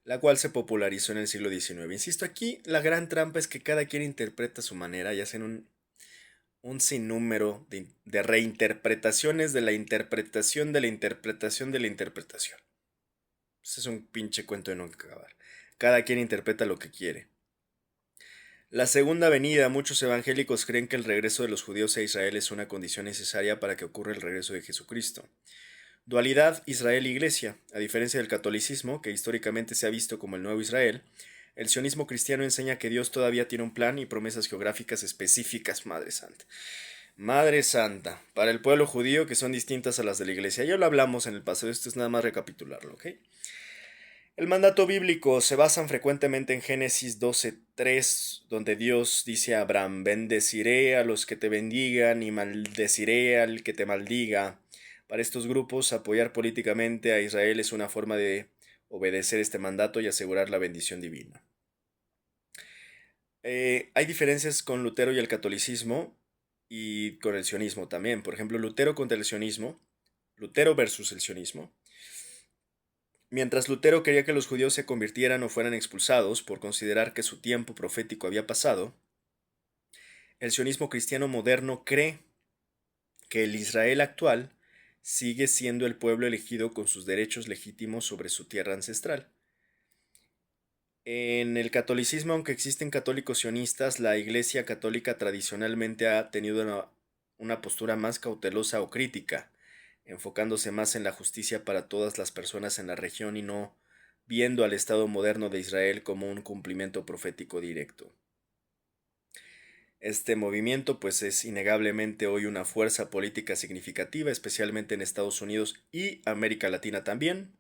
la cual se popularizó en el siglo XIX. Insisto, aquí la gran trampa es que cada quien interpreta a su manera y hacen un sinnúmero de reinterpretaciones de la interpretación de la interpretación de la interpretación. Este es un pinche cuento de no acabar. Cada quien interpreta lo que quiere. La segunda venida, muchos evangélicos creen que el regreso de los judíos a Israel es una condición necesaria para que ocurra el regreso de Jesucristo. Dualidad Israel-Iglesia. A diferencia del catolicismo, que históricamente se ha visto como el nuevo Israel, el sionismo cristiano enseña que Dios todavía tiene un plan y promesas geográficas específicas, Madre Santa. Madre Santa, para el pueblo judío que son distintas a las de la Iglesia. Ya lo hablamos en el pasado, esto es nada más recapitularlo, ¿ok? El mandato bíblico se basa frecuentemente en Génesis 12:3, donde Dios dice a Abraham, bendeciré a los que te bendigan y maldeciré al que te maldiga. Para estos grupos, apoyar políticamente a Israel es una forma de obedecer este mandato y asegurar la bendición divina. Hay diferencias con Lutero y el catolicismo y con el sionismo también. Por ejemplo, Lutero contra el sionismo, Lutero versus el sionismo. Mientras Lutero quería que los judíos se convirtieran o fueran expulsados por considerar que su tiempo profético había pasado, el sionismo cristiano moderno cree que el Israel actual sigue siendo el pueblo elegido con sus derechos legítimos sobre su tierra ancestral. En el catolicismo, aunque existen católicos sionistas, la Iglesia católica tradicionalmente ha tenido una postura más cautelosa o crítica, enfocándose más en la justicia para todas las personas en la región y no viendo al Estado moderno de Israel como un cumplimiento profético directo. Este movimiento pues es innegablemente hoy una fuerza política significativa, especialmente en Estados Unidos y América Latina también.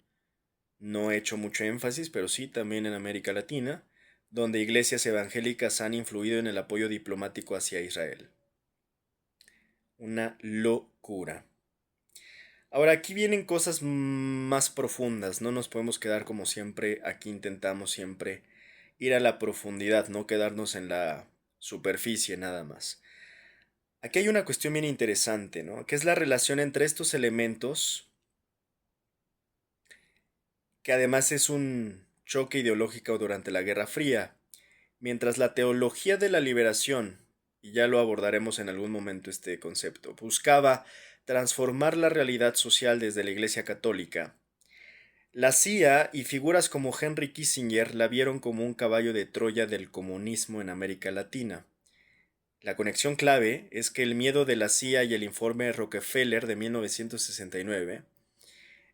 No he hecho mucho énfasis, pero sí también en América Latina, donde iglesias evangélicas han influido en el apoyo diplomático hacia Israel. Una locura. Ahora, aquí vienen cosas más profundas, no nos podemos quedar como siempre, aquí intentamos siempre ir a la profundidad, no quedarnos en la superficie nada más. Aquí hay una cuestión bien interesante, ¿no? Que es la relación entre estos elementos, que además es un choque ideológico durante la Guerra Fría, mientras la teología de la liberación, y ya lo abordaremos en algún momento este concepto, buscaba transformar la realidad social desde la Iglesia Católica. La CIA y figuras como Henry Kissinger la vieron como un caballo de Troya del comunismo en América Latina. La conexión clave es que el miedo de la CIA y el informe Rockefeller de 1969,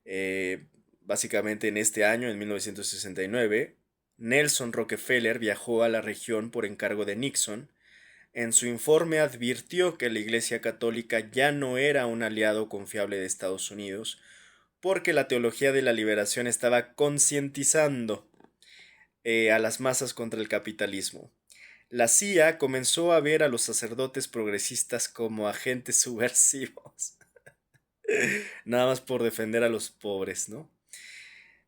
eh, básicamente en este año, en 1969, Nelson Rockefeller viajó a la región por encargo de Nixon. En su informe advirtió que la Iglesia Católica ya no era un aliado confiable de Estados Unidos, porque la teología de la liberación estaba concientizando a las masas contra el capitalismo. La CIA comenzó a ver a los sacerdotes progresistas como agentes subversivos, nada más por defender a los pobres, ¿no?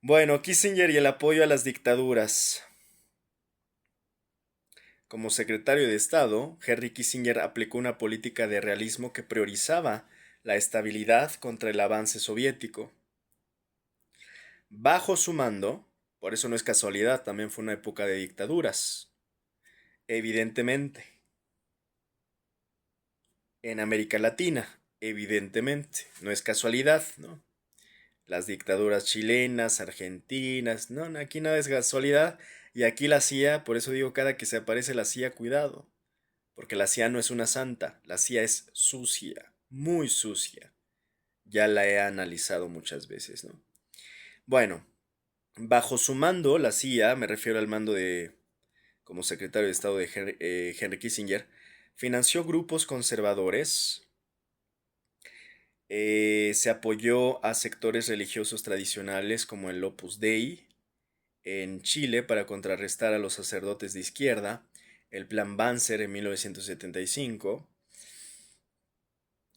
Bueno, Kissinger y el apoyo a las dictaduras. Como secretario de Estado, Henry Kissinger aplicó una política de realismo que priorizaba la estabilidad contra el avance soviético. Bajo su mando, por eso no es casualidad, también fue una época de dictaduras, evidentemente. En América Latina, evidentemente, no es casualidad, ¿no? Las dictaduras chilenas, argentinas, no, aquí nada es casualidad. Y aquí la CIA, por eso digo, cada que se aparece la CIA, cuidado, porque la CIA no es una santa, la CIA es sucia, muy sucia. Ya la he analizado muchas veces, ¿no? Bueno, bajo su mando, la CIA, me refiero al mando de, como secretario de Estado de Henry Kissinger, financió grupos conservadores, se apoyó a sectores religiosos tradicionales como el Opus Dei en Chile para contrarrestar a los sacerdotes de izquierda, el Plan Banzer en 1975.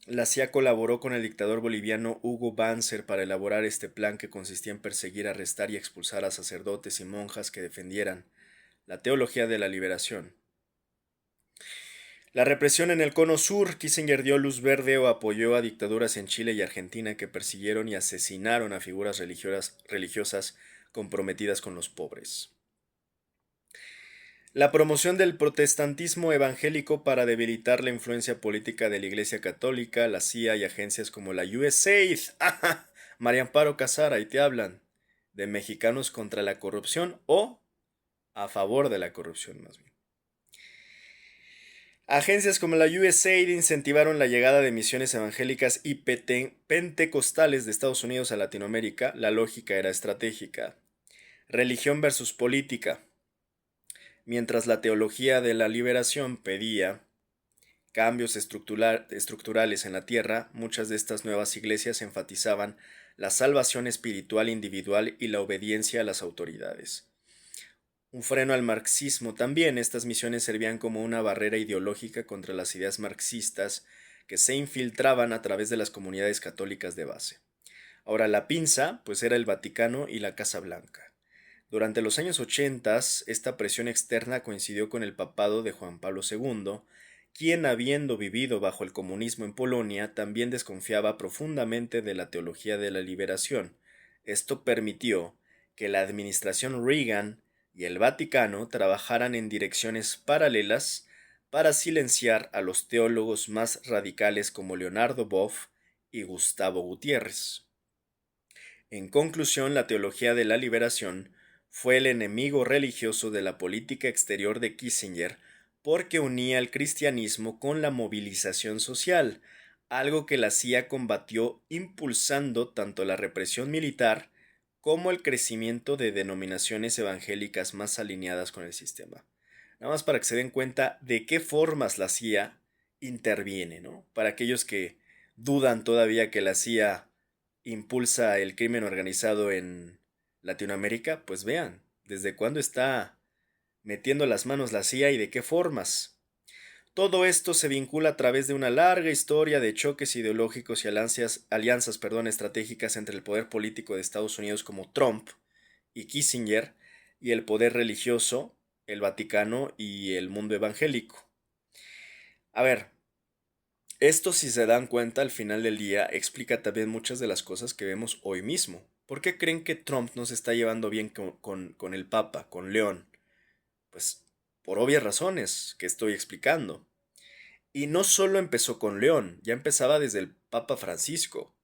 La CIA colaboró con el dictador boliviano Hugo Banzer para elaborar este plan que consistía en perseguir, arrestar y expulsar a sacerdotes y monjas que defendieran la teología de la liberación. La represión en el Cono Sur, Kissinger dio luz verde o apoyó a dictaduras en Chile y Argentina que persiguieron y asesinaron a figuras religiosas comprometidas con los pobres. La promoción del protestantismo evangélico para debilitar la influencia política de la Iglesia Católica, la CIA y agencias como la USAID. ¡Ajá! María Amparo Casar, ahí te hablan. De mexicanos contra la corrupción o a favor de la corrupción más bien. Agencias como la USAID incentivaron la llegada de misiones evangélicas y pentecostales de Estados Unidos a Latinoamérica. La lógica era estratégica. Religión versus política. Mientras la teología de la liberación pedía cambios estructurales en la tierra, muchas de estas nuevas iglesias enfatizaban la salvación espiritual individual y la obediencia a las autoridades. Un freno al marxismo también, estas misiones servían como una barrera ideológica contra las ideas marxistas que se infiltraban a través de las comunidades católicas de base. Ahora la pinza, pues era el Vaticano y la Casa Blanca. Durante los años 80, esta presión externa coincidió con el papado de Juan Pablo II, quien, habiendo vivido bajo el comunismo en Polonia, también desconfiaba profundamente de la teología de la liberación. Esto permitió que la administración Reagan y el Vaticano trabajaran en direcciones paralelas para silenciar a los teólogos más radicales como Leonardo Boff y Gustavo Gutiérrez. En conclusión, la teología de la liberación fue el enemigo religioso de la política exterior de Kissinger porque unía el cristianismo con la movilización social, algo que la CIA combatió impulsando tanto la represión militar como el crecimiento de denominaciones evangélicas más alineadas con el sistema. Nada más para que se den cuenta de qué formas la CIA interviene, ¿no? Para aquellos que dudan todavía que la CIA impulsa el crimen organizado en Latinoamérica, pues vean, desde cuándo está metiendo las manos la CIA y de qué formas. Todo esto se vincula a través de una larga historia de choques ideológicos y alianzas estratégicas entre el poder político de Estados Unidos como Trump y Kissinger y el poder religioso, el Vaticano y el mundo evangélico. A ver, esto, si se dan cuenta, al final del día explica también muchas de las cosas que vemos hoy mismo. ¿Por qué creen que Trump no se está llevando bien con el Papa, con León? Pues por obvias razones que estoy explicando. Y no solo empezó con León, ya empezaba desde el Papa Francisco,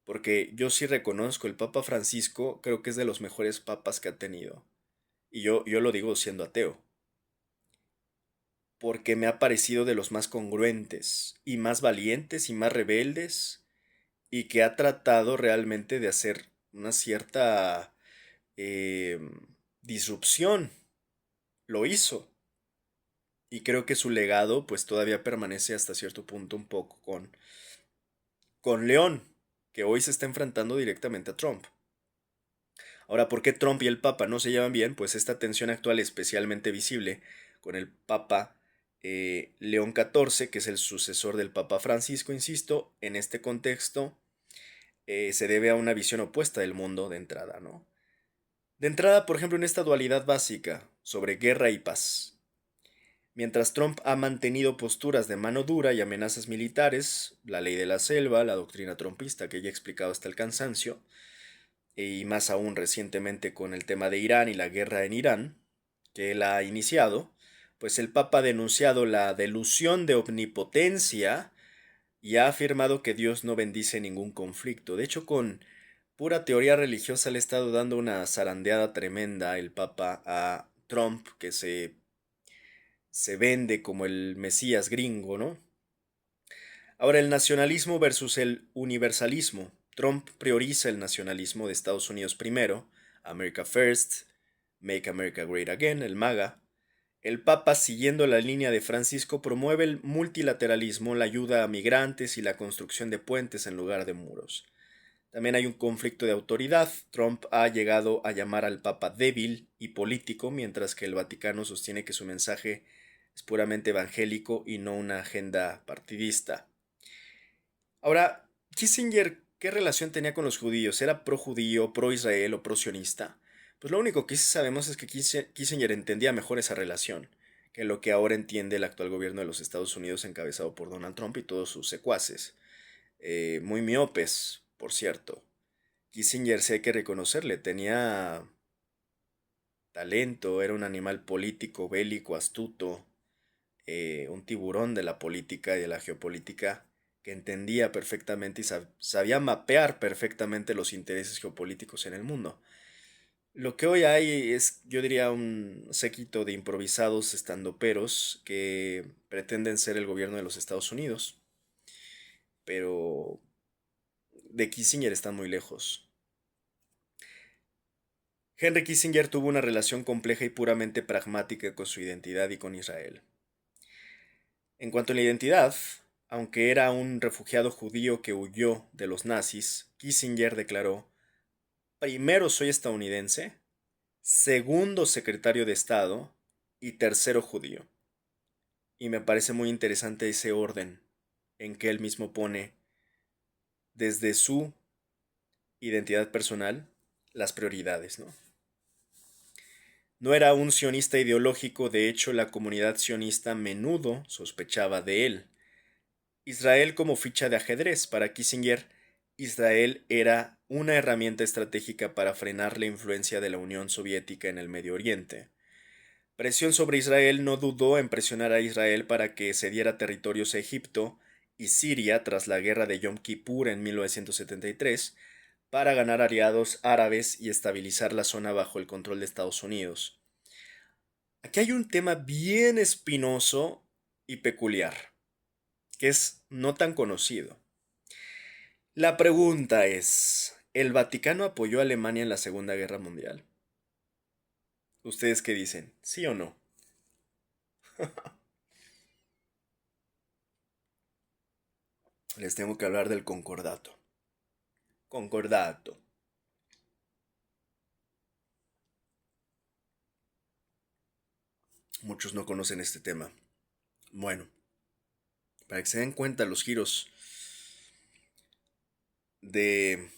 porque yo sí reconozco, el Papa Francisco creo que es de los mejores papas que ha tenido. Y yo lo digo siendo ateo, porque me ha parecido de los más congruentes, y más valientes, y más rebeldes, y que ha tratado realmente de hacer una cierta eh, disrupción. Lo hizo. Y creo que su legado pues todavía permanece hasta cierto punto un poco con León, que hoy se está enfrentando directamente a Trump. Ahora, ¿por qué Trump y el Papa no se llevan bien? Pues esta tensión actual es especialmente visible con el Papa León XIV, que es el sucesor del Papa Francisco, insisto, en este contexto se debe a una visión opuesta del mundo de entrada, ¿no? De entrada, por ejemplo, en esta dualidad básica sobre guerra y paz. Mientras Trump ha mantenido posturas de mano dura y amenazas militares, la ley de la selva, la doctrina trumpista que ya he explicado hasta el cansancio, y más aún recientemente con el tema de Irán y la guerra en Irán, que él ha iniciado, pues el Papa ha denunciado la delusión de omnipotencia y ha afirmado que Dios no bendice ningún conflicto. De hecho, con pura teoría religiosa le ha estado dando una zarandeada tremenda el Papa a Trump, que se vende como el Mesías gringo, ¿no? Ahora, el nacionalismo versus el universalismo. Trump prioriza el nacionalismo de Estados Unidos primero, America First, Make America Great Again, el MAGA. El Papa, siguiendo la línea de Francisco, promueve el multilateralismo, la ayuda a migrantes y la construcción de puentes en lugar de muros. También hay un conflicto de autoridad. Trump ha llegado a llamar al Papa débil y político, mientras que el Vaticano sostiene que su mensaje es puramente evangélico y no una agenda partidista. Ahora, Kissinger, ¿qué relación tenía con los judíos? ¿Era pro judío, pro Israel o pro sionista? Pues lo único que sí sabemos es que Kissinger entendía mejor esa relación que lo que ahora entiende el actual gobierno de los Estados Unidos encabezado por Donald Trump y todos sus secuaces. Muy miopes, por cierto. Kissinger, sí hay que reconocerle, tenía talento, era un animal político, bélico, astuto, un tiburón de la política y de la geopolítica que entendía perfectamente y sabía mapear perfectamente los intereses geopolíticos en el mundo. Lo que hoy hay es, yo diría, un séquito de improvisados estandoperos que pretenden ser el gobierno de los Estados Unidos, pero de Kissinger están muy lejos. Henry Kissinger tuvo una relación compleja y puramente pragmática con su identidad y con Israel. En cuanto a la identidad, aunque era un refugiado judío que huyó de los nazis, Kissinger declaró: primero soy estadounidense, segundo secretario de Estado y tercero judío. Y me parece muy interesante ese orden en que él mismo pone desde su identidad personal las prioridades, ¿no? No era un sionista ideológico, de hecho la comunidad sionista a menudo sospechaba de él. Israel como ficha de ajedrez. Para Kissinger, Israel era una herramienta estratégica para frenar la influencia de la Unión Soviética en el Medio Oriente. Presión sobre Israel: no dudó en presionar a Israel para que cediera territorios a Egipto y Siria tras la guerra de Yom Kippur en 1973 para ganar aliados árabes y estabilizar la zona bajo el control de Estados Unidos. Aquí hay un tema bien espinoso y peculiar, que es no tan conocido. La pregunta es, ¿el Vaticano apoyó a Alemania en la Segunda Guerra Mundial? ¿Ustedes qué dicen? ¿Sí o no? Les tengo que hablar del concordato. Concordato. Muchos no conocen este tema. Bueno, para que se den cuenta los de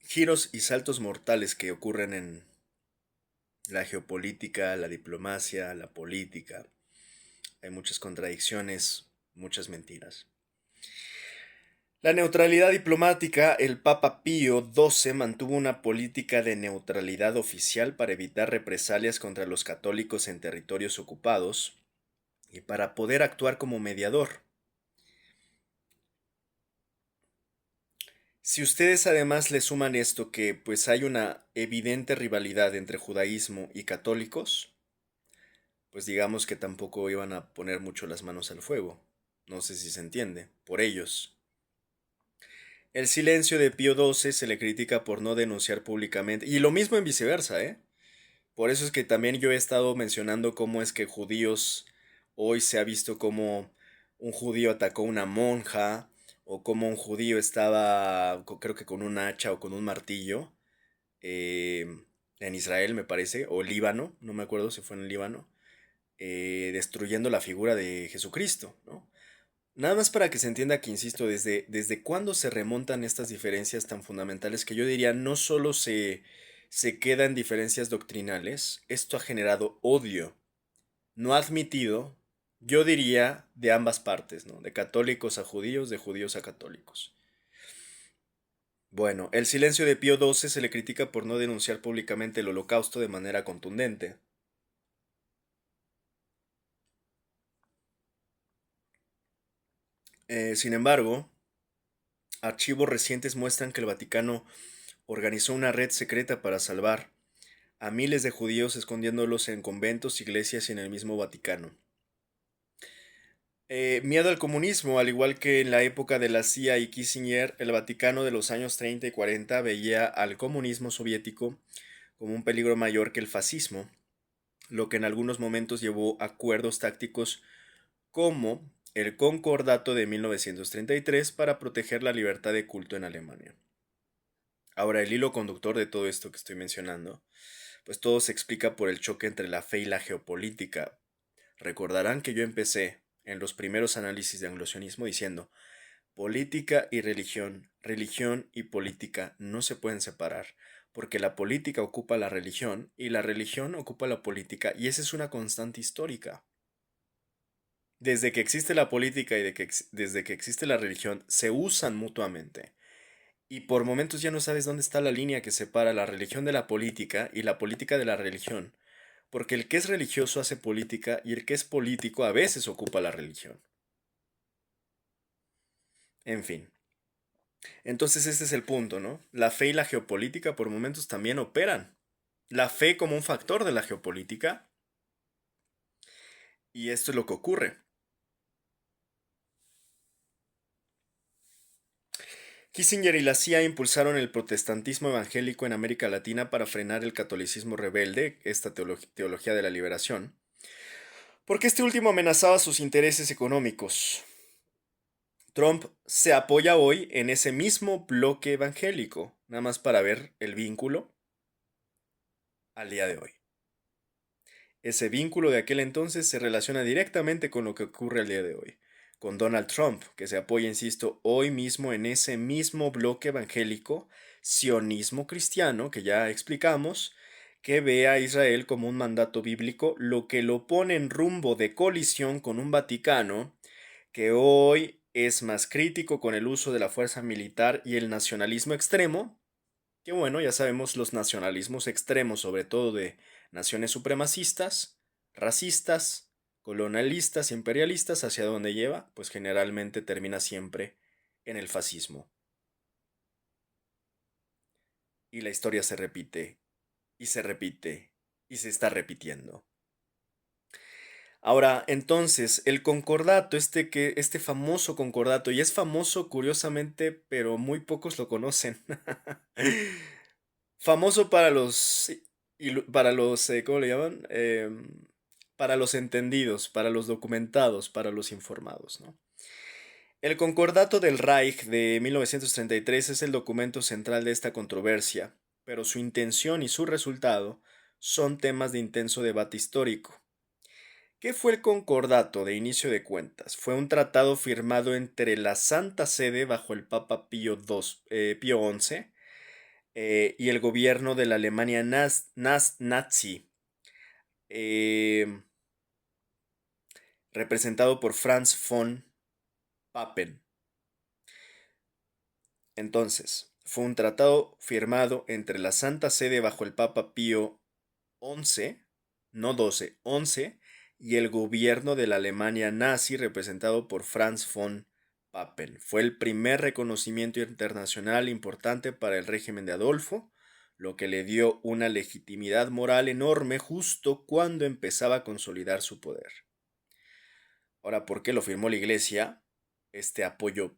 giros y saltos mortales que ocurren en la geopolítica, la diplomacia, la política. Hay muchas contradicciones, muchas mentiras. La neutralidad diplomática, el Papa Pío XII mantuvo una política de neutralidad oficial para evitar represalias contra los católicos en territorios ocupados y para poder actuar como mediador. Si ustedes además le suman esto que pues hay una evidente rivalidad entre judaísmo y católicos, pues digamos que tampoco iban a poner mucho las manos al fuego. No sé si se entiende, por ellos. El silencio de Pío XII se le critica por no denunciar públicamente, y lo mismo en viceversa, ¿eh? Por eso es que también yo he estado mencionando cómo es que judíos hoy se ha visto como un judío atacó a una monja, o como un judío estaba, creo que con un hacha o con un martillo, eh, en Israel me parece, o Líbano, no me acuerdo si fue en el Líbano, destruyendo la figura de Jesucristo, ¿no? Nada más para que se entienda que, insisto, desde cuándo se remontan estas diferencias tan fundamentales que yo diría no solo se queda en diferencias doctrinales, esto ha generado odio, no admitido, yo diría, de ambas partes, ¿no? De católicos a judíos, de judíos a católicos. Bueno, el silencio de Pío XII se le critica por no denunciar públicamente el holocausto de manera contundente. Sin embargo, archivos recientes muestran que el Vaticano organizó una red secreta para salvar a miles de judíos escondiéndolos en conventos, iglesias y en el mismo Vaticano. Miedo al comunismo, al igual que en la época de la CIA y Kissinger, el Vaticano de los años 30 y 40 veía al comunismo soviético como un peligro mayor que el fascismo, lo que en algunos momentos llevó a acuerdos tácticos como el Concordato de 1933 para proteger la libertad de culto en Alemania. Ahora, el hilo conductor de todo esto que estoy mencionando, pues todo se explica por el choque entre la fe y la geopolítica. Recordarán que yo empecé en los primeros análisis de anglosionismo diciendo, política y religión, religión y política no se pueden separar, porque la política ocupa la religión y la religión ocupa la política, y esa es una constante histórica. Desde que existe la política y desde que existe la religión, se usan mutuamente. Y por momentos ya no sabes dónde está la línea que separa la religión de la política y la política de la religión. Porque el que es religioso hace política y el que es político a veces ocupa la religión. En fin. Entonces este es el punto, ¿no? La fe y la geopolítica por momentos también operan. La fe como un factor de la geopolítica. Y esto es lo que ocurre. Kissinger y la CIA impulsaron el protestantismo evangélico en América Latina para frenar el catolicismo rebelde, esta teología de la liberación, porque este último amenazaba sus intereses económicos. Trump se apoya hoy en ese mismo bloque evangélico, nada más para ver el vínculo al día de hoy. Ese vínculo de aquel entonces se relaciona directamente con lo que ocurre al día de hoy, con Donald Trump, que se apoya, insisto, hoy mismo en ese mismo bloque evangélico, sionismo cristiano, que ya explicamos, que ve a Israel como un mandato bíblico, lo que lo pone en rumbo de colisión con un Vaticano que hoy es más crítico con el uso de la fuerza militar y el nacionalismo extremo, que bueno, ya sabemos los nacionalismos extremos, sobre todo de naciones supremacistas, racistas, colonialistas, imperialistas, hacia dónde lleva, pues generalmente termina siempre en el fascismo. Y la historia se repite, y se repite, y se está repitiendo. Ahora, entonces, el concordato, este famoso concordato, y es famoso curiosamente, pero muy pocos lo conocen. Famoso para los, ¿cómo le llaman? para los entendidos, para los documentados, para los informados, ¿no? El Concordato del Reich de 1933 es el documento central de esta controversia, pero su intención y su resultado son temas de intenso debate histórico. ¿Qué fue el Concordato de inicio de cuentas? Fue un tratado firmado entre la Santa Sede bajo el Papa Pío XI y el gobierno de la Alemania nazi, eh, representado por Franz von Papen. Entonces, fue un tratado firmado entre la Santa Sede bajo el Papa Pío XI, no 12, 11, y el gobierno de la Alemania nazi representado por Franz von Papen. Fue el primer reconocimiento internacional importante para el régimen de Adolfo, lo que le dio una legitimidad moral enorme justo cuando empezaba a consolidar su poder. Ahora, ¿por qué lo firmó la Iglesia? Este apoyo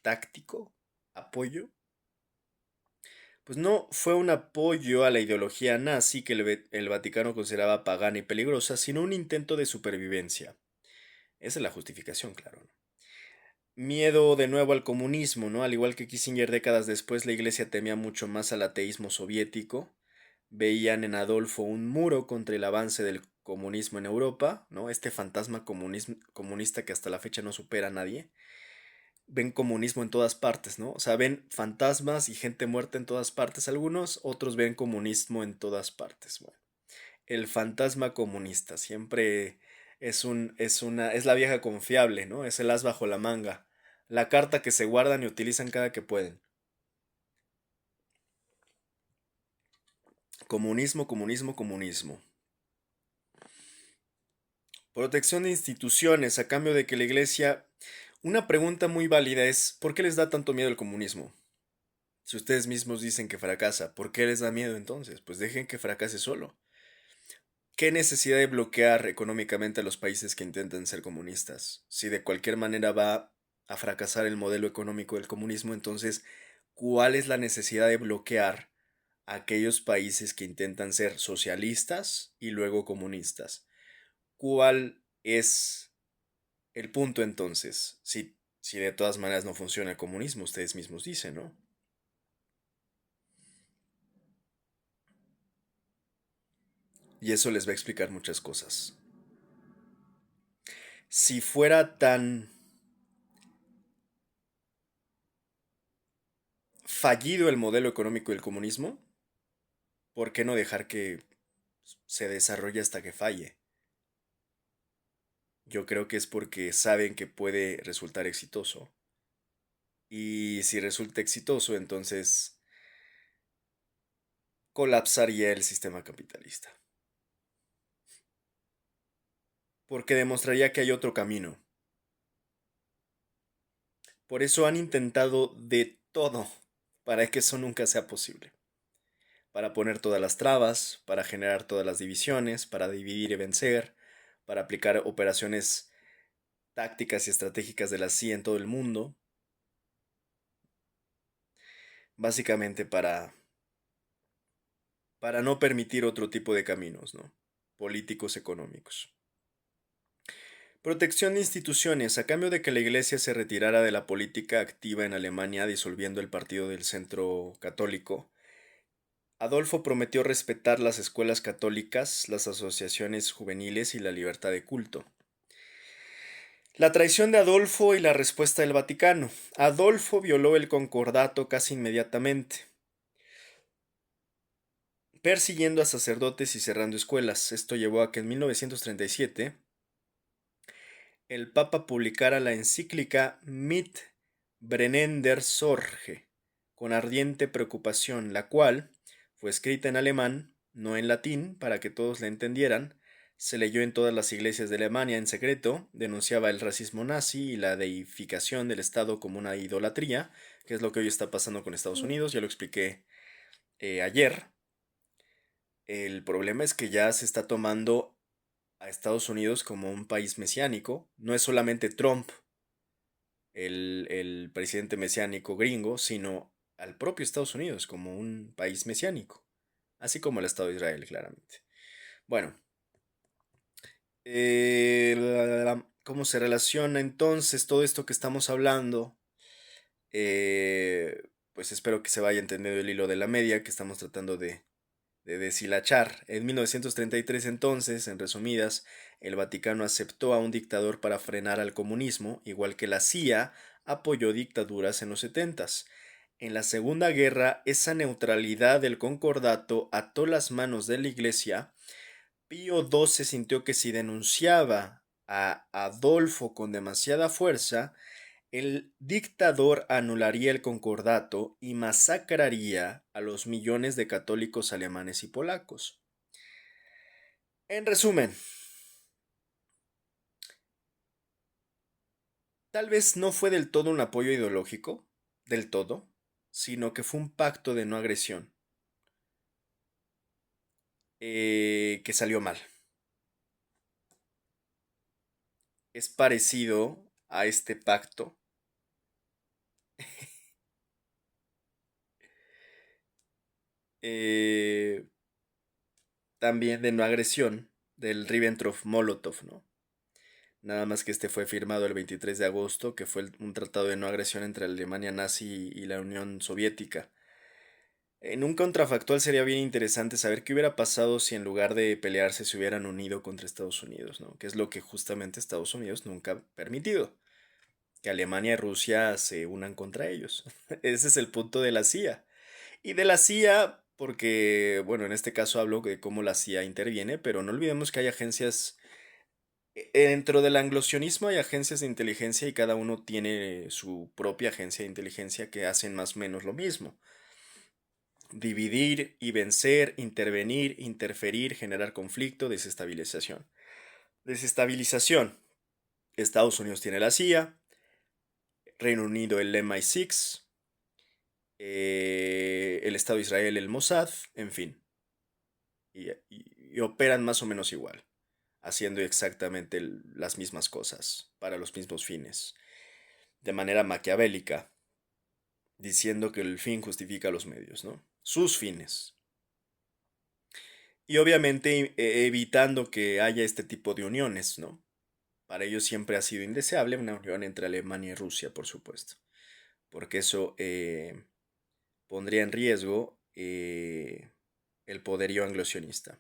táctico, apoyo, pues no fue un apoyo a la ideología nazi que el Vaticano consideraba pagana y peligrosa, sino un intento de supervivencia. Esa es la justificación, claro, ¿no? Miedo de nuevo al comunismo, ¿no? Al igual que Kissinger décadas después, la Iglesia temía mucho más al ateísmo soviético. Veían en Adolfo un muro contra el avance del comunismo en Europa, ¿no? Este fantasma comunista que hasta la fecha no supera a nadie. Ven comunismo en todas partes, ¿no? O sea, ven fantasmas y gente muerta en todas partes algunos, otros ven comunismo en todas partes. Bueno, el fantasma comunista siempre es la vieja confiable, ¿no? Es el as bajo la manga, la carta que se guardan y utilizan cada que pueden. Comunismo, comunismo, comunismo. Protección de instituciones a cambio de que la iglesia... Una pregunta muy válida es, ¿por qué les da tanto miedo el comunismo? Si ustedes mismos dicen que fracasa, ¿por qué les da miedo entonces? Pues dejen que fracase solo. ¿Qué necesidad de bloquear económicamente a los países que intentan ser comunistas? Si de cualquier manera va a fracasar el modelo económico del comunismo, entonces, ¿cuál es la necesidad de bloquear a aquellos países que intentan ser socialistas y luego comunistas? ¿Cuál es el punto entonces? Si de todas maneras no funciona el comunismo, ustedes mismos dicen, ¿no? Y eso les va a explicar muchas cosas. Si fuera tan fallido el modelo económico del comunismo, ¿por qué no dejar que se desarrolle hasta que falle? Yo creo que es porque saben que puede resultar exitoso. Y si resulta exitoso, entonces colapsaría el sistema capitalista. Porque demostraría que hay otro camino. Por eso han intentado de todo para que eso nunca sea posible. Para poner todas las trabas, para generar todas las divisiones, para dividir y vencer, para aplicar operaciones tácticas y estratégicas de la CIA en todo el mundo, básicamente para no permitir otro tipo de caminos, ¿no? Políticos, económicos. Protección de instituciones. A cambio de que la Iglesia se retirara de la política activa en Alemania, disolviendo el Partido del Centro Católico, Adolfo prometió respetar las escuelas católicas, las asociaciones juveniles y la libertad de culto. La traición de Adolfo y la respuesta del Vaticano. Adolfo violó el concordato casi inmediatamente, persiguiendo a sacerdotes y cerrando escuelas. Esto llevó a que en 1937 el Papa publicara la encíclica Mit brennender Sorge, con ardiente preocupación, la cual fue escrita en alemán, no en latín, para que todos la entendieran. Se leyó en todas las iglesias de Alemania en secreto, denunciaba el racismo nazi y la deificación del Estado como una idolatría, que es lo que hoy está pasando con Estados Unidos, ya lo expliqué ayer. El problema es que ya se está tomando a Estados Unidos como un país mesiánico. No es solamente Trump, el presidente mesiánico gringo, sino al propio Estados Unidos como un país mesiánico, así como el Estado de Israel, claramente. Bueno, ¿Cómo se relaciona entonces todo esto que estamos hablando? Pues espero que se vaya entendiendo el hilo de la media que estamos tratando de deshilachar. En 1933 entonces, en resumidas, el Vaticano aceptó a un dictador para frenar al comunismo, igual que la CIA apoyó dictaduras en los setentas. En la Segunda Guerra, esa neutralidad del concordato ató las manos de la Iglesia. Pío XII sintió que si denunciaba a Adolfo con demasiada fuerza, el dictador anularía el concordato y masacraría a los millones de católicos alemanes y polacos. En resumen, tal vez no fue del todo un apoyo ideológico, del todo, sino que fue un pacto de no agresión, que salió mal. Es parecido a este pacto, eh, también de no agresión, del Ribbentrop-Molotov, ¿no? Nada más que este fue firmado el 23 de agosto, que fue un tratado de no agresión entre la Alemania nazi y la Unión Soviética. En un contrafactual sería bien interesante saber qué hubiera pasado si en lugar de pelearse se hubieran unido contra Estados Unidos, ¿no? Que es lo que justamente Estados Unidos nunca ha permitido, que Alemania y Rusia se unan contra ellos. Ese es el punto de la CIA. Y de la CIA, porque, bueno, en este caso hablo de cómo la CIA interviene, pero no olvidemos que hay agencias. Dentro del anglosionismo hay agencias de inteligencia y cada uno tiene su propia agencia de inteligencia que hacen más o menos lo mismo. Dividir y vencer, intervenir, interferir, generar conflicto, desestabilización. Desestabilización. Estados Unidos tiene la CIA, Reino Unido el MI6, el Estado de Israel el Mossad, en fin. Y operan más o menos igual, haciendo exactamente las mismas cosas para los mismos fines, de manera maquiavélica, diciendo que el fin justifica los medios, ¿no? Sus fines. Y obviamente evitando que haya este tipo de uniones, ¿no? Para ellos siempre ha sido indeseable una unión entre Alemania y Rusia, por supuesto, porque eso pondría en riesgo el poderío anglosionista.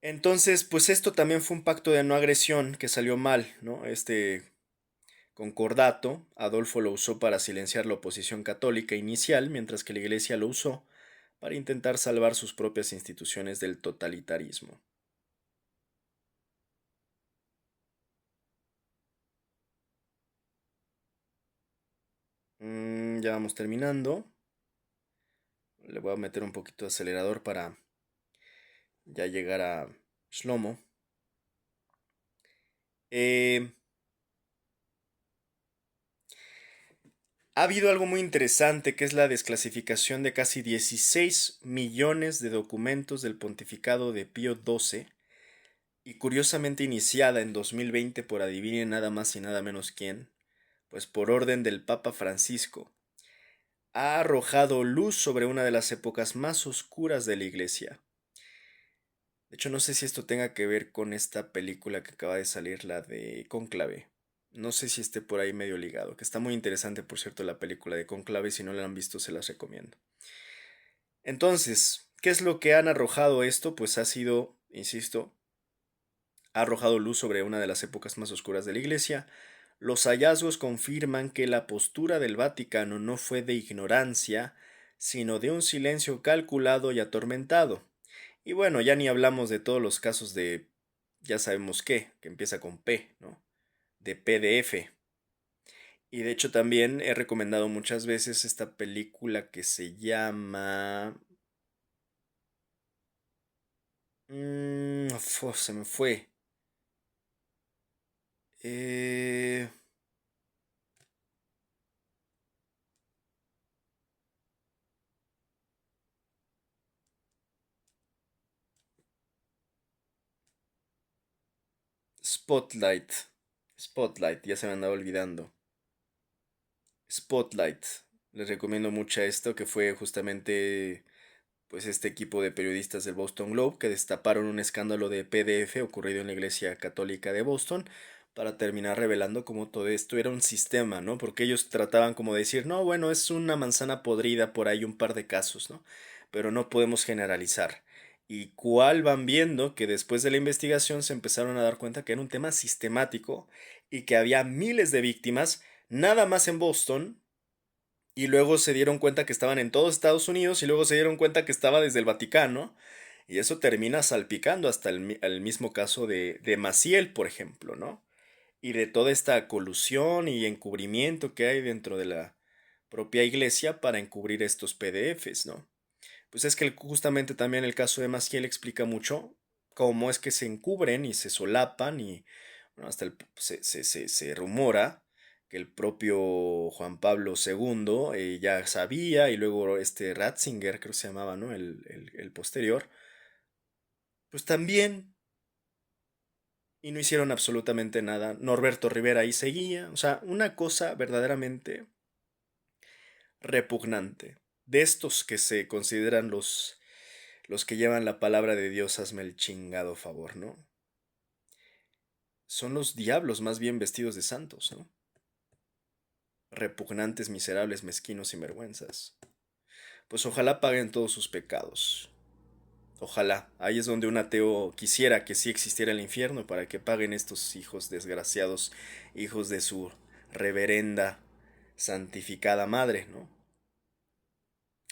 Entonces, pues esto también fue un pacto de no agresión que salió mal, ¿no? Este concordato, Adolfo lo usó para silenciar la oposición católica inicial, mientras que la Iglesia lo usó para intentar salvar sus propias instituciones del totalitarismo. Ya vamos terminando. Le voy a meter un poquito de acelerador para ya llegar a Shlomo. Eh, ha habido algo muy interesante que es la desclasificación de casi 16 millones de documentos del pontificado de Pío XII y curiosamente iniciada en 2020 por adivinen nada más y nada menos quién, pues por orden del Papa Francisco, ha arrojado luz sobre una de las épocas más oscuras de la Iglesia. De hecho, no sé si esto tenga que ver con esta película que acaba de salir, la de Cónclave. No sé si esté por ahí medio ligado, que está muy interesante, por cierto, la película de Cónclave. Si no la han visto, se las recomiendo. Entonces, ¿qué es lo que han arrojado esto? Pues ha sido, insisto, ha arrojado luz sobre una de las épocas más oscuras de la Iglesia. Los hallazgos confirman que la postura del Vaticano no fue de ignorancia, sino de un silencio calculado y atormentado. Y bueno, ya ni hablamos de todos los casos de, ya sabemos qué, que empieza con P, ¿no? De PDF. Y de hecho también he recomendado muchas veces esta película que se llama... se me fue. Eh, Spotlight. Spotlight, ya se me andaba olvidando. Spotlight. Les recomiendo mucho esto, que fue justamente pues este equipo de periodistas del Boston Globe que destaparon un escándalo de PDF ocurrido en la Iglesia Católica de Boston para terminar revelando cómo todo esto era un sistema, ¿no? Porque ellos trataban como de decir, no, bueno, es una manzana podrida por ahí un par de casos, ¿no? Pero no podemos generalizar. Y cuál van viendo que después de la investigación se empezaron a dar cuenta que era un tema sistemático y que había miles de víctimas, nada más en Boston, y luego se dieron cuenta que estaban en todos Estados Unidos y luego se dieron cuenta que estaba desde el Vaticano. Y eso termina salpicando hasta el mismo caso de Maciel, por ejemplo, ¿no? Y de toda esta colusión y encubrimiento que hay dentro de la propia iglesia para encubrir estos PDFs, ¿no? Pues es que justamente también el caso de Maciel explica mucho cómo es que se encubren y se solapan y bueno, hasta se rumora que el propio Juan Pablo II ya sabía y luego este Ratzinger, creo que se llamaba, ¿no? El posterior, pues también y no hicieron absolutamente nada. Norberto Rivera ahí seguía, o sea, una cosa verdaderamente repugnante. De estos que se consideran los que llevan la palabra de Dios, hazme el chingado favor, ¿no? Son los diablos más bien vestidos de santos, ¿no? Repugnantes, miserables, mezquinos y vergüenzas. Pues ojalá paguen todos sus pecados. Ojalá. Ahí es donde un ateo quisiera que sí existiera el infierno para que paguen estos hijos desgraciados, hijos de su reverenda, santificada madre, ¿no?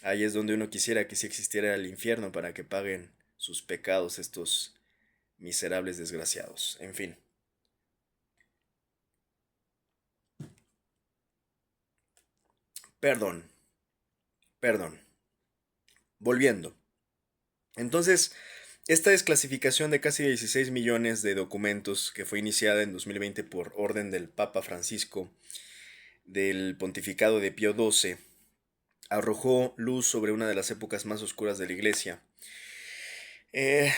Ahí es donde uno quisiera que sí existiera el infierno para que paguen sus pecados estos miserables desgraciados. En fin. Perdón, perdón. Volviendo. Entonces, esta desclasificación de casi 16 millones de documentos que fue iniciada en 2020 por orden del Papa Francisco del pontificado de Pío XII arrojó luz sobre una de las épocas más oscuras de la Iglesia. Eh,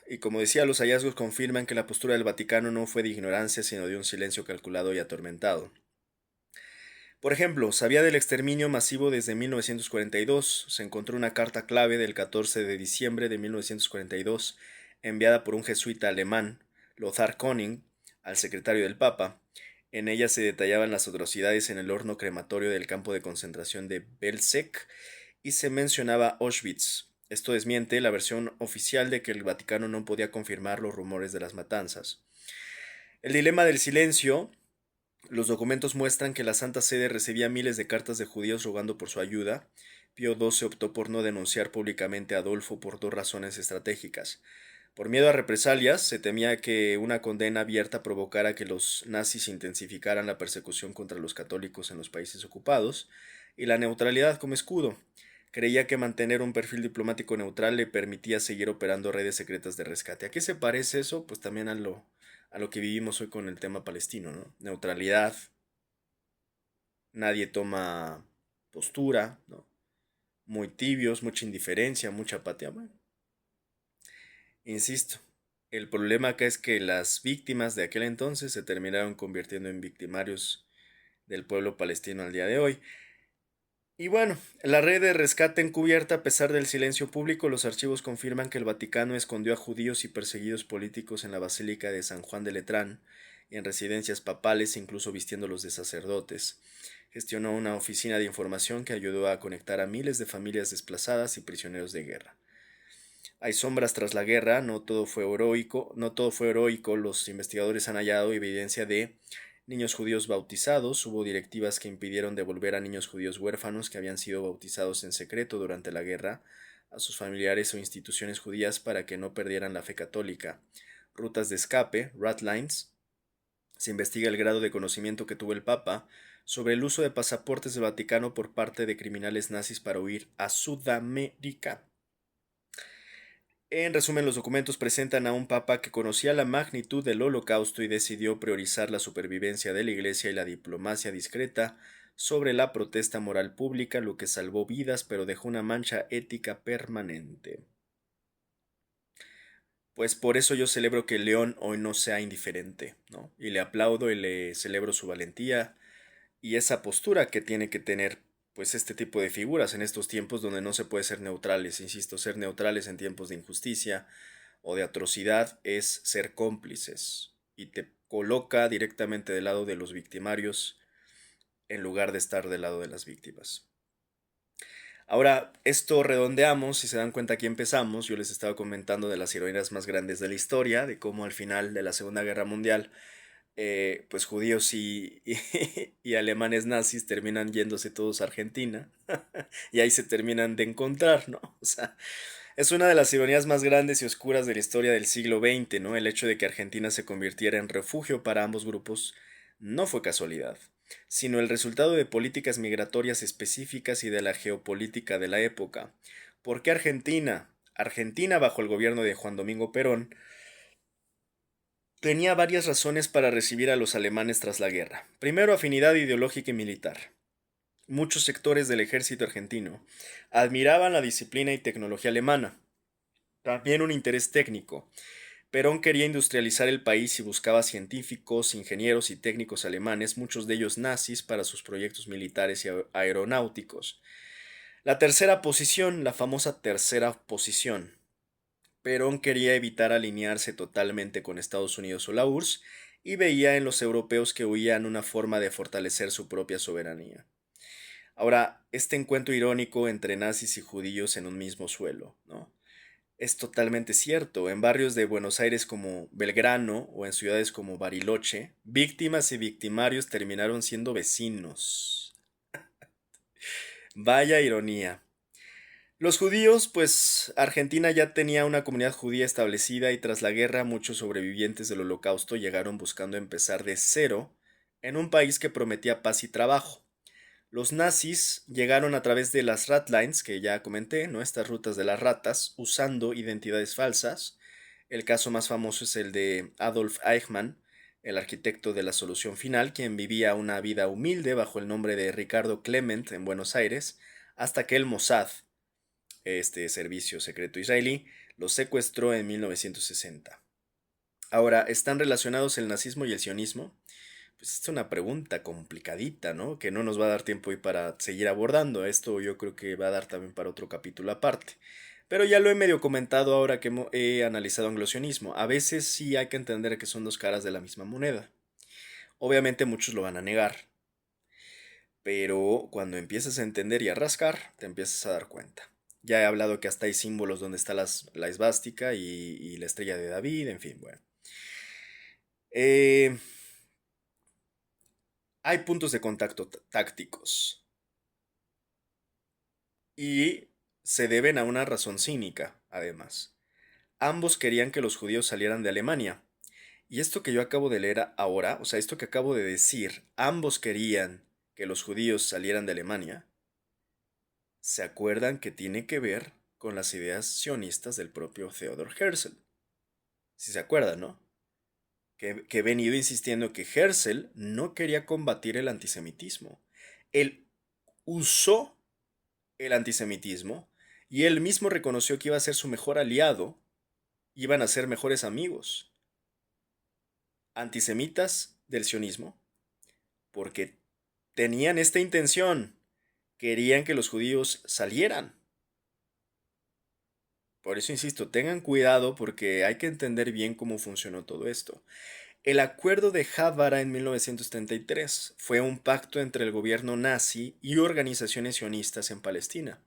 y como decía, los hallazgos confirman que la postura del Vaticano no fue de ignorancia, sino de un silencio calculado y atormentado. Por ejemplo, sabía del exterminio masivo desde 1942. Se encontró una carta clave del 14 de diciembre de 1942, enviada por un jesuita alemán, Lothar Koning, al secretario del Papa. En ella se detallaban las atrocidades en el horno crematorio del campo de concentración de Belzec y se mencionaba Auschwitz. Esto desmiente la versión oficial de que el Vaticano no podía confirmar los rumores de las matanzas. El dilema del silencio. Los documentos muestran que la Santa Sede recibía miles de cartas de judíos rogando por su ayuda. Pío XII optó por no denunciar públicamente a Adolfo por dos razones estratégicas. Por miedo a represalias, se temía que una condena abierta provocara que los nazis intensificaran la persecución contra los católicos en los países ocupados, y la neutralidad como escudo. Creía que mantener un perfil diplomático neutral le permitía seguir operando redes secretas de rescate. ¿A qué se parece eso? Pues también a lo que vivimos hoy con el tema palestino, ¿no? Neutralidad, nadie toma postura, ¿no? Muy tibios, mucha indiferencia, mucha apatía. Bueno, insisto, el problema acá es que las víctimas de aquel entonces se terminaron convirtiendo en victimarios del pueblo palestino al día de hoy. Y bueno, la red de rescate encubierta, a pesar del silencio público, los archivos confirman que el Vaticano escondió a judíos y perseguidos políticos en la Basílica de San Juan de Letrán y en residencias papales, incluso vistiéndolos de sacerdotes. Gestionó una oficina de información que ayudó a conectar a miles de familias desplazadas y prisioneros de guerra. Hay sombras tras la guerra, no todo fue heroico, los investigadores han hallado evidencia de niños judíos bautizados, hubo directivas que impidieron devolver a niños judíos huérfanos que habían sido bautizados en secreto durante la guerra a sus familiares o instituciones judías para que no perdieran la fe católica. Rutas de escape, ratlines. Se investiga el grado de conocimiento que tuvo el Papa sobre el uso de pasaportes del Vaticano por parte de criminales nazis para huir a Sudamérica. En resumen, los documentos presentan a un papa que conocía la magnitud del Holocausto y decidió priorizar la supervivencia de la Iglesia y la diplomacia discreta sobre la protesta moral pública, lo que salvó vidas pero dejó una mancha ética permanente. Pues por eso yo celebro que León hoy no sea indiferente, ¿no? Y le aplaudo y le celebro su valentía y esa postura que tiene que tener pues este tipo de figuras en estos tiempos donde no se puede ser neutrales. Insisto, ser neutrales en tiempos de injusticia o de atrocidad es ser cómplices y te coloca directamente del lado de los victimarios en lugar de estar del lado de las víctimas. Ahora, esto redondeamos, si se dan cuenta aquí empezamos, yo les estaba comentando de las heroínas más grandes de la historia, de cómo al final de la Segunda Guerra Mundial, pues judíos y alemanes nazis terminan yéndose todos a Argentina y ahí se terminan de encontrar, ¿no? O sea, es una de las ironías más grandes y oscuras de la historia del siglo XX, ¿no? El hecho de que Argentina se convirtiera en refugio para ambos grupos no fue casualidad, sino el resultado de políticas migratorias específicas y de la geopolítica de la época. ¿Por qué Argentina? Argentina, bajo el gobierno de Juan Domingo Perón, tenía varias razones para recibir a los alemanes tras la guerra. Primero, afinidad ideológica y militar. Muchos sectores del ejército argentino admiraban la disciplina y tecnología alemana. También un interés técnico. Perón quería industrializar el país y buscaba científicos, ingenieros y técnicos alemanes, muchos de ellos nazis, para sus proyectos militares y aeronáuticos. La tercera posición, la famosa tercera posición. Perón quería evitar alinearse totalmente con Estados Unidos o la URSS y veía en los europeos que huían una forma de fortalecer su propia soberanía. Ahora, este encuentro irónico entre nazis y judíos en un mismo suelo, ¿no? Es totalmente cierto. En barrios de Buenos Aires como Belgrano o en ciudades como Bariloche, víctimas y victimarios terminaron siendo vecinos. Vaya ironía. Los judíos, pues Argentina ya tenía una comunidad judía establecida y tras la guerra muchos sobrevivientes del Holocausto llegaron buscando empezar de cero en un país que prometía paz y trabajo. Los nazis llegaron a través de las ratlines, que ya comenté, ¿no? Estas rutas de las ratas, usando identidades falsas. El caso más famoso es el de Adolf Eichmann, el arquitecto de la solución final, quien vivía una vida humilde bajo el nombre de Ricardo Clement en Buenos Aires, hasta que el Mossad, este servicio secreto israelí, lo secuestró en 1960. Ahora, ¿están relacionados el nazismo y el sionismo? Pues es una pregunta complicadita, ¿no? Que no nos va a dar tiempo hoy para seguir abordando. Esto yo creo que va a dar también para otro capítulo aparte. Pero ya lo he medio comentado ahora que he analizado anglosionismo. A veces sí hay que entender que son dos caras de la misma moneda. Obviamente muchos lo van a negar. Pero cuando empiezas a entender y a rascar, te empiezas a dar cuenta. Ya he hablado que hasta hay símbolos donde está la esvástica y la estrella de David, en fin, bueno. Eh, Hay puntos de contacto tácticos y se deben a una razón cínica, además. Ambos querían que los judíos salieran de Alemania. Y esto que yo acabo de leer ahora, o sea, esto que acabo de decir, ambos querían que los judíos salieran de Alemania, se acuerdan que tiene que ver con las ideas sionistas del propio Theodor Herzl. Si se acuerdan, ¿no? Que he venido insistiendo que Herzl no quería combatir el antisemitismo. Él usó el antisemitismo y él mismo reconoció que iba a ser su mejor aliado, iban a ser mejores amigos, antisemitas del sionismo, porque tenían esta intención, querían que los judíos salieran. Por eso insisto, tengan cuidado porque hay que entender bien cómo funcionó todo esto. El acuerdo de Havara en 1933 fue un pacto entre el gobierno nazi y organizaciones sionistas en Palestina.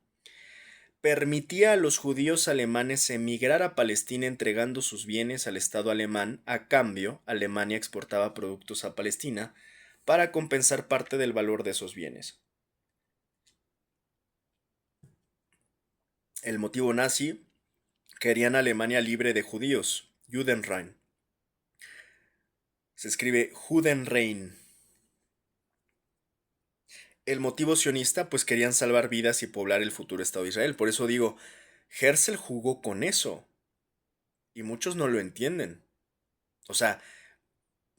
Permitía a los judíos alemanes emigrar a Palestina entregando sus bienes al Estado alemán. A cambio, Alemania exportaba productos a Palestina para compensar parte del valor de esos bienes. El motivo nazi: querían Alemania libre de judíos, Judenrein. Se escribe Judenrein. El motivo sionista, pues querían salvar vidas y poblar el futuro Estado de Israel. Por eso digo, Herzl jugó con eso. Y muchos no lo entienden. O sea,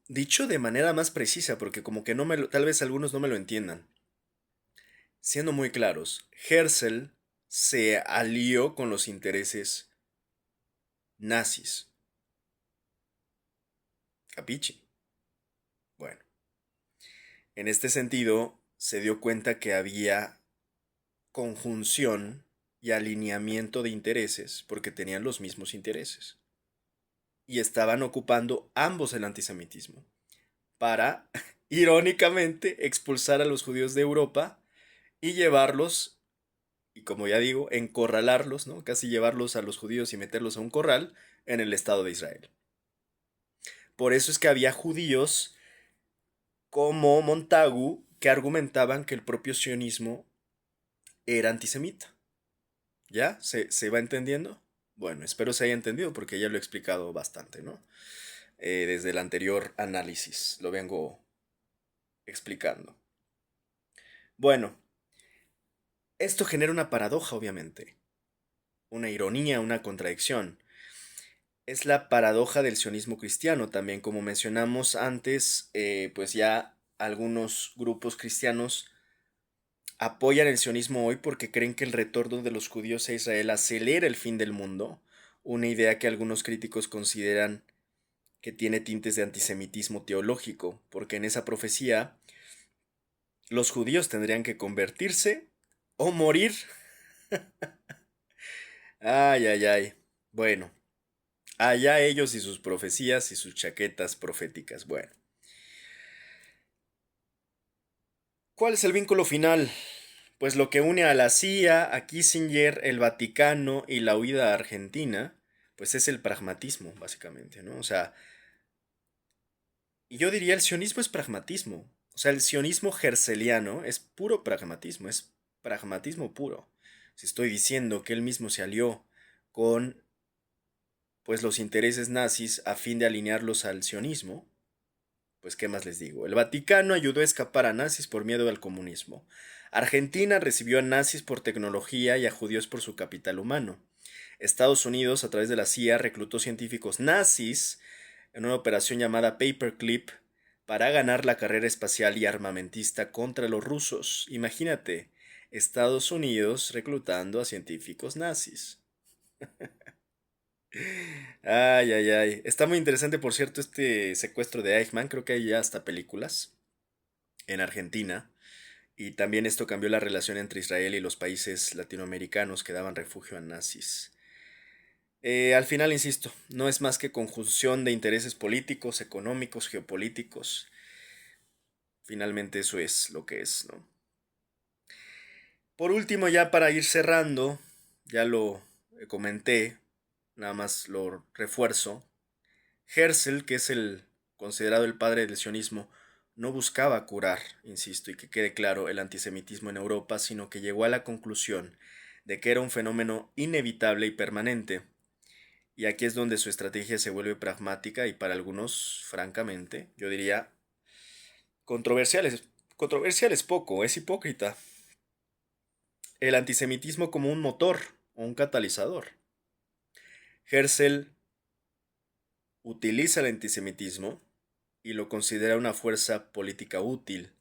dicho de manera más precisa, porque como que tal vez algunos no me lo entiendan. Siendo muy claros, Herzl se alió con los intereses nazis. ¿Capichi? Bueno, en este sentido, se dio cuenta que había conjunción y alineamiento de intereses, porque tenían los mismos intereses. Y estaban ocupando ambos el antisemitismo para, irónicamente, expulsar a los judíos de Europa y llevarlos, y como ya digo, encorralarlos, ¿no? Casi llevarlos a los judíos y meterlos a un corral en el Estado de Israel. Por eso es que había judíos como Montagu que argumentaban que el propio sionismo era antisemita. ¿Ya? ¿Se va entendiendo? Bueno, espero se haya entendido porque ya lo he explicado bastante, ¿no? Desde el anterior análisis lo vengo explicando. Bueno, esto genera una paradoja, obviamente, una ironía, una contradicción. Es la paradoja del sionismo cristiano, también como mencionamos antes, pues ya algunos grupos cristianos apoyan el sionismo hoy porque creen que el retorno de los judíos a Israel acelera el fin del mundo, una idea que algunos críticos consideran que tiene tintes de antisemitismo teológico, porque en esa profecía los judíos tendrían que convertirse o morir. Ay, ay, ay. Bueno, allá ellos y sus profecías y sus chaquetas proféticas. Bueno, ¿cuál es el vínculo final? Pues lo que une a la CIA, a Kissinger, el Vaticano y la huida a Argentina, pues es el pragmatismo, básicamente, ¿no? O sea, y yo diría el sionismo es pragmatismo. O sea, el sionismo herzeliano es puro pragmatismo, es pragmatismo puro. Si estoy diciendo que él mismo se alió con pues los intereses nazis a fin de alinearlos al sionismo, pues qué más les digo. El Vaticano ayudó a escapar a nazis por miedo al comunismo. Argentina recibió a nazis por tecnología y a judíos por su capital humano. Estados Unidos, a través de la CIA, reclutó científicos nazis en una operación llamada Paperclip para ganar la carrera espacial y armamentista contra los rusos. Imagínate, Estados Unidos reclutando a científicos nazis. Ay, ay, ay. Está muy interesante, por cierto, este secuestro de Eichmann. Creo que hay ya hasta películas en Argentina. Y también esto cambió la relación entre Israel y los países latinoamericanos que daban refugio a nazis. Al final, insisto, no es más que conjunción de intereses políticos, económicos, geopolíticos. Finalmente eso es lo que es, ¿no? Por último, ya para ir cerrando, ya lo comenté, nada más lo refuerzo. Herzl, que es el considerado el padre del sionismo, no buscaba curar, insisto, y que quede claro, el antisemitismo en Europa, sino que llegó a la conclusión de que era un fenómeno inevitable y permanente. Y aquí es donde su estrategia se vuelve pragmática y para algunos, francamente, yo diría controversiales. Controversial es poco, es hipócrita. El antisemitismo como un motor o un catalizador. Herzl utiliza el antisemitismo y lo considera una fuerza política útil.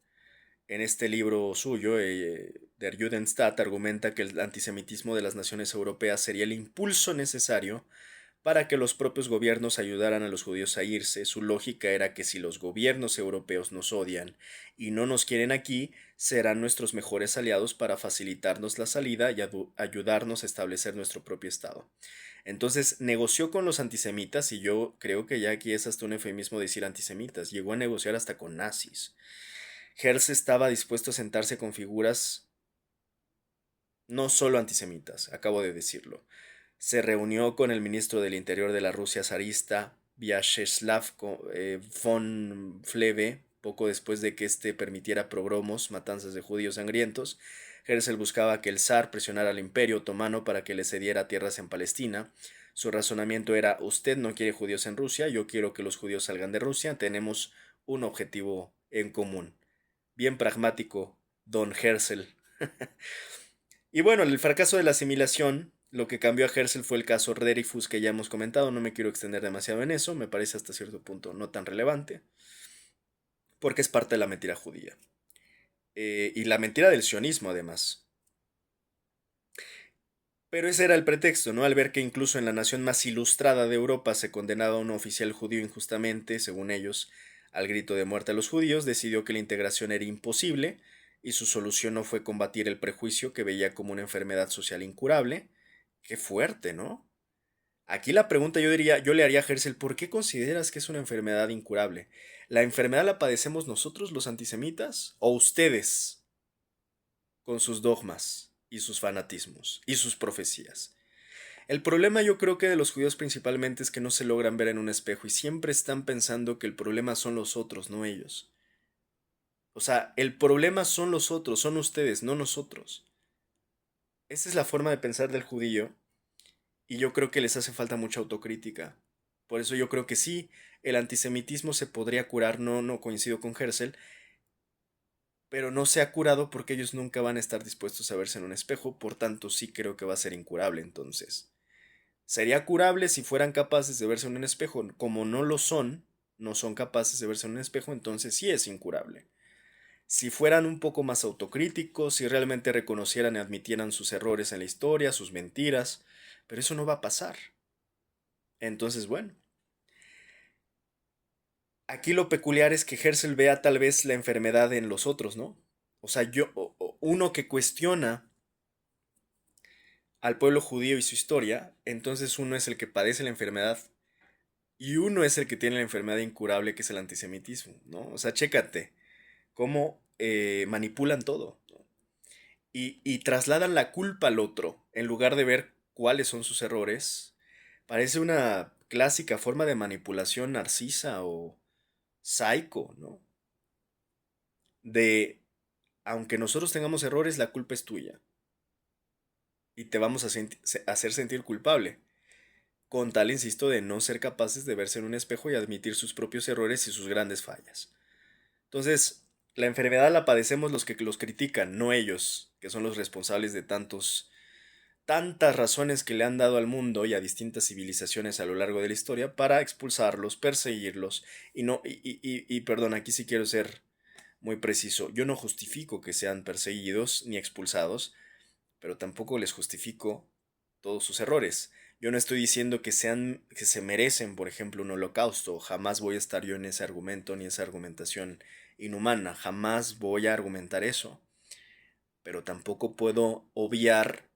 En este libro suyo, Der Judenstaat, argumenta que el antisemitismo de las naciones europeas sería el impulso necesario para que los propios gobiernos ayudaran a los judíos a irse. Su lógica era que si los gobiernos europeos nos odian y no nos quieren aquí, serán nuestros mejores aliados para facilitarnos la salida y ayudarnos a establecer nuestro propio Estado. Entonces negoció con los antisemitas, y yo creo que ya aquí es hasta un eufemismo decir antisemitas, llegó a negociar hasta con nazis. Herzl estaba dispuesto a sentarse con figuras no solo antisemitas, acabo de decirlo. Se reunió con el ministro del Interior de la Rusia zarista, Vyacheslav von Fleve, poco después de que éste permitiera progromos, matanzas de judíos sangrientos. Herzl buscaba que el zar presionara al imperio otomano para que le cediera tierras en Palestina. Su razonamiento era: usted no quiere judíos en Rusia, yo quiero que los judíos salgan de Rusia, tenemos un objetivo en común. Bien pragmático, don Herzl. Y bueno, el fracaso de la asimilación, lo que cambió a Herzl fue el caso Dreyfus que ya hemos comentado, no me quiero extender demasiado en eso, me parece hasta cierto punto no tan relevante, porque es parte de la mentira judía. Y la mentira del sionismo, además. Pero ese era el pretexto, ¿no? Al ver que incluso en la nación más ilustrada de Europa se condenaba a un oficial judío injustamente, según ellos, al grito de muerte a los judíos, decidió que la integración era imposible y su solución no fue combatir el prejuicio que veía como una enfermedad social incurable. Qué fuerte, ¿no? Aquí la pregunta yo diría, yo le haría a Hersel, ¿por qué consideras que es una enfermedad incurable? ¿La enfermedad la padecemos nosotros, los antisemitas, o ustedes, con sus dogmas y sus fanatismos y sus profecías? El problema yo creo que de los judíos principalmente es que no se logran ver en un espejo y siempre están pensando que el problema son los otros, no ellos. O sea, el problema son los otros, son ustedes, no nosotros. Esa es la forma de pensar del judío y yo creo que les hace falta mucha autocrítica. Por eso yo creo que sí, el antisemitismo se podría curar, no coincido con Hersel, pero no se ha curado porque ellos nunca van a estar dispuestos a verse en un espejo, por tanto sí creo que va a ser incurable entonces. Sería curable si fueran capaces de verse en un espejo, como no lo son, no son capaces de verse en un espejo, entonces sí es incurable. Si fueran un poco más autocríticos, si realmente reconocieran y admitieran sus errores en la historia, sus mentiras, pero eso no va a pasar. Entonces, bueno, aquí lo peculiar es que Herzl vea tal vez la enfermedad en los otros, ¿no? O sea, uno que cuestiona al pueblo judío y su historia, entonces uno es el que padece la enfermedad y uno es el que tiene la enfermedad incurable que es el antisemitismo, ¿no? O sea, chécate cómo manipulan todo, ¿no? Y trasladan la culpa al otro en lugar de ver cuáles son sus errores. Parece una clásica forma de manipulación narcisa o psycho, ¿no? De, aunque nosotros tengamos errores, la culpa es tuya y te vamos a hacer sentir culpable. Con tal, insisto, de no ser capaces de verse en un espejo y admitir sus propios errores y sus grandes fallas. Entonces, la enfermedad la padecemos los que los critican, no ellos, que son los responsables de tantas razones que le han dado al mundo y a distintas civilizaciones a lo largo de la historia para expulsarlos, perseguirlos y no perdón, aquí sí quiero ser muy preciso. Yo no justifico que sean perseguidos ni expulsados, pero tampoco les justifico todos sus errores. Yo no estoy diciendo que se merecen, por ejemplo, un holocausto. Jamás voy a estar yo en ese argumento ni esa argumentación inhumana. Jamás voy a argumentar eso. Pero tampoco puedo obviar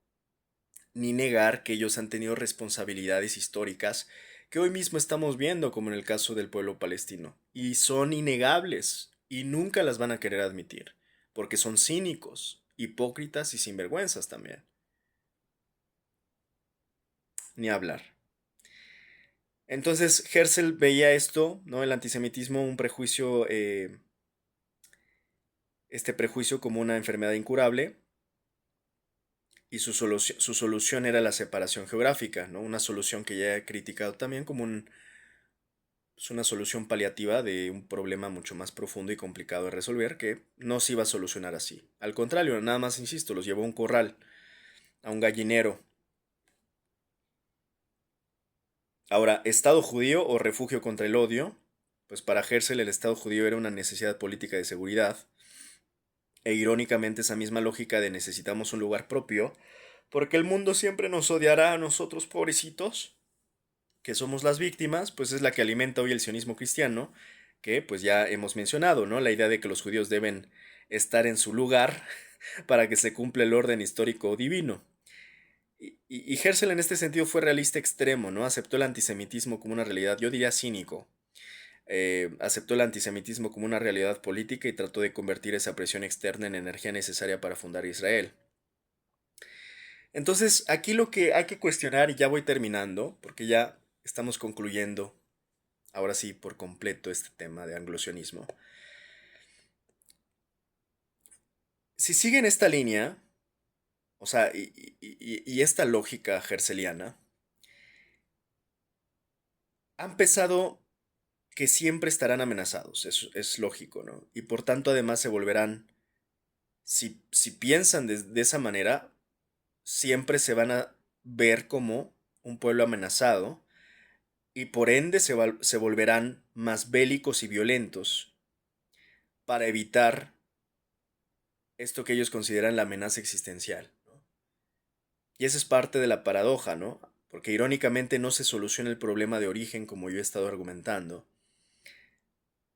ni negar que ellos han tenido responsabilidades históricas que hoy mismo estamos viendo, como en el caso del pueblo palestino. Y son innegables y nunca las van a querer admitir, porque son cínicos, hipócritas y sinvergüenzas también. Ni hablar. Entonces Herzl veía esto, ¿no? El antisemitismo, un prejuicio, este prejuicio como una enfermedad incurable, y su solución era la separación geográfica, ¿no? Una solución que ya he criticado también como es una solución paliativa de un problema mucho más profundo y complicado de resolver que no se iba a solucionar así. Al contrario, nada más insisto, los llevó a un corral, a un gallinero. Ahora, ¿Estado judío o refugio contra el odio? Pues para Herzl el Estado judío era una necesidad política de seguridad, e irónicamente esa misma lógica de necesitamos un lugar propio, porque el mundo siempre nos odiará a nosotros pobrecitos, que somos las víctimas, pues es la que alimenta hoy el sionismo cristiano, que pues ya hemos mencionado, ¿no? La idea de que los judíos deben estar en su lugar para que se cumpla el orden histórico divino. Y Herzl en este sentido fue realista extremo, ¿no? Aceptó el antisemitismo como una realidad, yo diría cínico. Aceptó el antisemitismo como una realidad política y trató de convertir esa presión externa en energía necesaria para fundar Israel. Entonces, aquí lo que hay que cuestionar, y ya voy terminando, porque ya estamos concluyendo, ahora sí, por completo este tema de anglosionismo. Si siguen esta línea, o sea, y esta lógica herzeliana, han pensado que siempre estarán amenazados, es lógico, ¿no? Y por tanto, además, se volverán, si piensan de esa manera, siempre se van a ver como un pueblo amenazado y por ende se volverán más bélicos y violentos para evitar esto que ellos consideran la amenaza existencial, ¿no? Y esa es parte de la paradoja, ¿no? Porque irónicamente no se soluciona el problema de origen como yo he estado argumentando.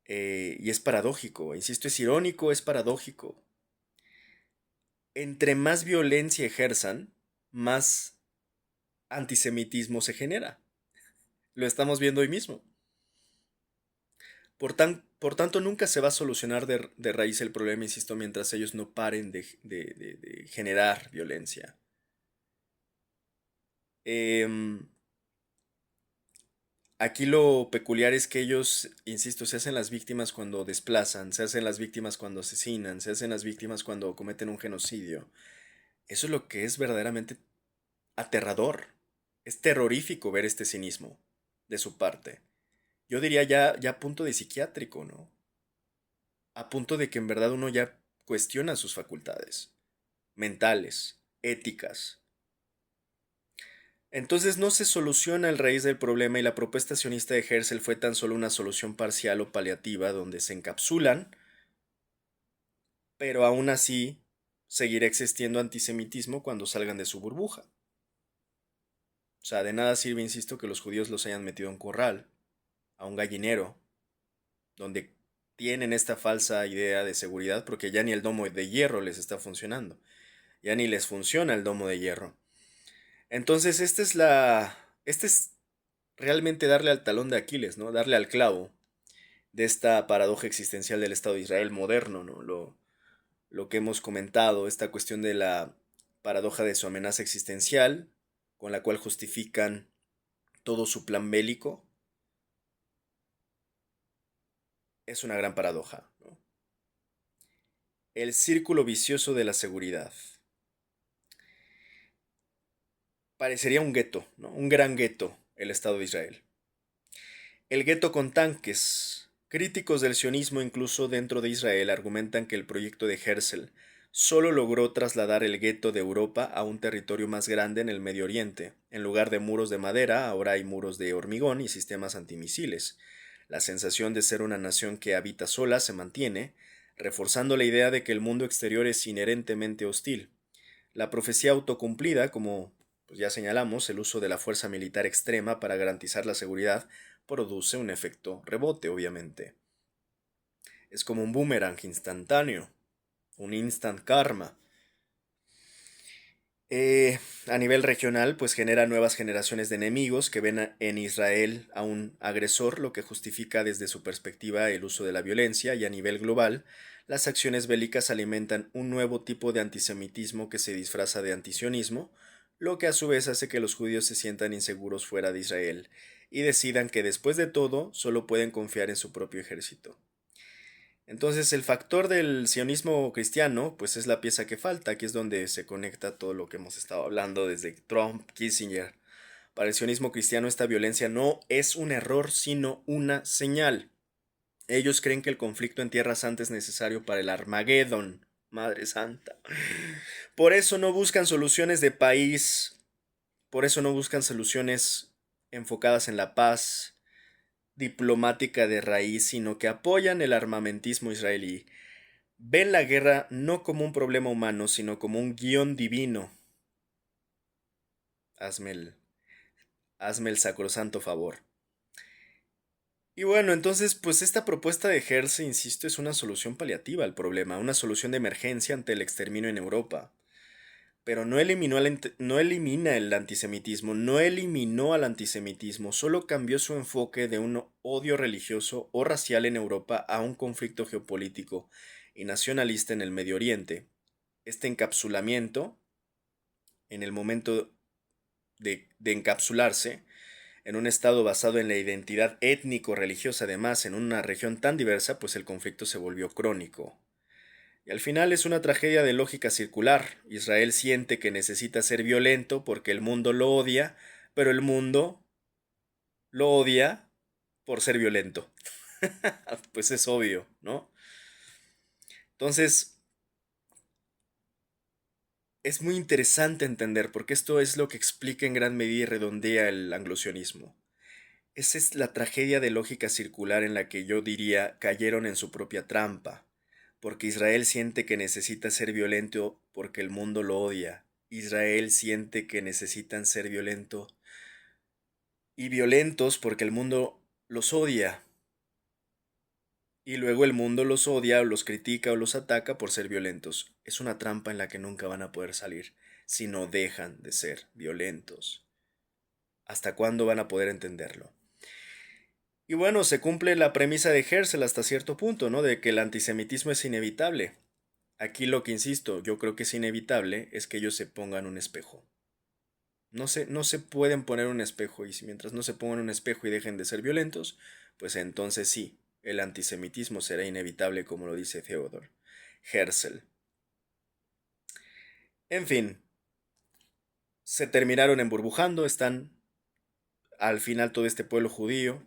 Y es paradójico, insisto, es irónico, es paradójico. entre más violencia ejerzan, más antisemitismo se genera. Lo estamos viendo hoy mismo. Por tanto, nunca se va a solucionar de raíz el problema, insisto, mientras ellos no paren de generar violencia. Em, Aquí lo peculiar es que ellos, insisto, se hacen las víctimas cuando desplazan, se hacen las víctimas cuando asesinan, se hacen las víctimas cuando cometen un genocidio. Eso es lo que es verdaderamente aterrador. Es terrorífico ver este cinismo de su parte. Yo diría ya a punto de psiquiátrico, ¿no? A punto de que en verdad uno ya cuestiona sus facultades mentales, éticas. Entonces no se soluciona el raíz del problema y la propuesta sionista de Herzl fue tan solo una solución parcial o paliativa donde se encapsulan, pero aún así seguirá existiendo antisemitismo cuando salgan de su burbuja. O sea, de nada sirve, insisto, que los judíos los hayan metido a un corral, a un gallinero, donde tienen esta falsa idea de seguridad porque ya ni el domo de hierro les está funcionando, ya ni les funciona el domo de hierro. Entonces, este es realmente darle al talón de Aquiles, ¿no? Darle al clavo de esta paradoja existencial del Estado de Israel moderno, ¿no? Lo que hemos comentado, esta cuestión de la paradoja de su amenaza existencial, con la cual justifican todo su plan bélico, es una gran paradoja, ¿no? El círculo vicioso de la seguridad. Parecería un gueto, ¿no? Un gran gueto, el Estado de Israel. El gueto con tanques. Críticos del sionismo incluso dentro de Israel argumentan que el proyecto de Herzl solo logró trasladar el gueto de Europa a un territorio más grande en el Medio Oriente. En lugar de muros de madera, ahora hay muros de hormigón y sistemas antimisiles. La sensación de ser una nación que habita sola se mantiene, reforzando la idea de que el mundo exterior es inherentemente hostil. La profecía autocumplida, como pues ya señalamos, el uso de la fuerza militar extrema para garantizar la seguridad, produce un efecto rebote, obviamente. Es como un boomerang instantáneo, un instant karma. A nivel regional, pues genera nuevas generaciones de enemigos que ven en Israel a un agresor, lo que justifica desde su perspectiva el uso de la violencia, y a nivel global, las acciones bélicas alimentan un nuevo tipo de antisemitismo que se disfraza de antisionismo, lo que a su vez hace que los judíos se sientan inseguros fuera de Israel y decidan que después de todo solo pueden confiar en su propio ejército. Entonces el factor del sionismo cristiano, pues es la pieza que falta, aquí es donde se conecta todo lo que hemos estado hablando desde Trump, Kissinger. Para el sionismo cristiano esta violencia no es un error, sino una señal. Ellos creen que el conflicto en Tierra Santa es necesario para el Armagedón, Madre Santa. Por eso no buscan soluciones de país, por eso no buscan soluciones enfocadas en la paz, diplomática de raíz, sino que apoyan el armamentismo israelí. Ven la guerra no como un problema humano, sino como un guión divino. Hazme el, hazme el sacrosanto favor. Y bueno, entonces, pues esta propuesta de Herz, insisto, es una solución paliativa al problema, una solución de emergencia ante el exterminio en Europa. Pero no elimina el antisemitismo, no eliminó al antisemitismo, solo cambió su enfoque de un odio religioso o racial en Europa a un conflicto geopolítico y nacionalista en el Medio Oriente. Este encapsulamiento, en el momento de encapsularse, en un estado basado en la identidad étnico-religiosa, además en una región tan diversa, pues el conflicto se volvió crónico. Y al final es una tragedia de lógica circular. Israel siente que necesita ser violento porque el mundo lo odia, pero el mundo lo odia por ser violento. Pues es obvio, ¿no? Entonces, es muy interesante entender porque esto es lo que explica en gran medida y redondea el anglosionismo. Esa es la tragedia de lógica circular en la que yo diría cayeron en su propia trampa, porque Israel siente que necesita ser violento porque el mundo lo odia. Israel siente que necesitan ser violento y violentos porque el mundo los odia. Y luego el mundo los odia o los critica o los ataca por ser violentos. Es una trampa en la que nunca van a poder salir si no dejan de ser violentos. ¿Hasta cuándo van a poder entenderlo? Y bueno, se cumple la premisa de Herzl hasta cierto punto, ¿no? De que el antisemitismo es inevitable. Aquí lo que insisto, yo creo que es inevitable, es que ellos se pongan un espejo. No se pueden poner un espejo, y si mientras no se pongan un espejo y dejen de ser violentos, pues entonces sí, el antisemitismo será inevitable, como lo dice Theodor Herzl. En fin, se terminaron emburbujando, están al final todo este pueblo judío,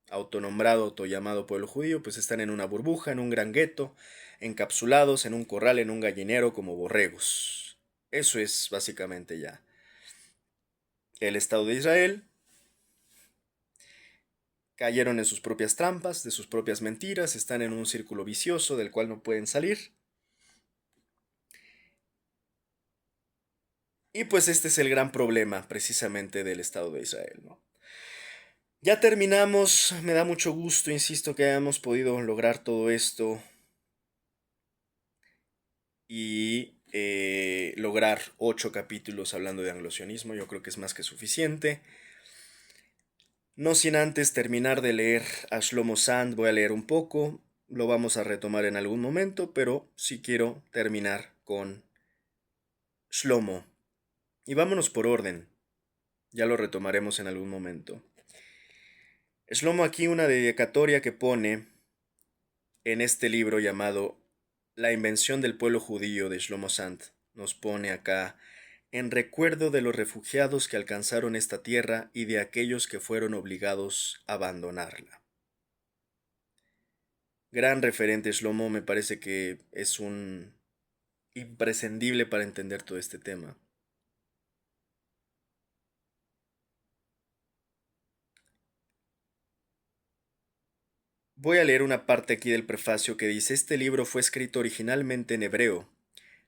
autonombrado, autollamado pueblo judío, pues están en una burbuja, en un gran gueto, encapsulados en un corral, en un gallinero como borregos. Eso es básicamente ya el Estado de Israel. Cayeron en sus propias trampas, de sus propias mentiras, están en un círculo vicioso del cual no pueden salir. Y pues este es el gran problema precisamente del Estado de Israel, ¿no? Ya terminamos, me da mucho gusto, insisto, que hayamos podido lograr todo esto y lograr 8 capítulos hablando de anglosionismo, yo creo que es más que suficiente. No sin antes terminar de leer a Shlomo Sand, voy a leer un poco, lo vamos a retomar en algún momento, pero sí quiero terminar con Shlomo. Y vámonos por orden, ya lo retomaremos en algún momento. Shlomo aquí una dedicatoria que pone en este libro llamado La invención del pueblo judío de Shlomo Sand. Nos pone acá en recuerdo de los refugiados que alcanzaron esta tierra y de aquellos que fueron obligados a abandonarla. Gran referente Shlomo, me parece que es un imprescindible para entender todo este tema. Voy a leer una parte aquí del prefacio que dice: este libro fue escrito originalmente en hebreo.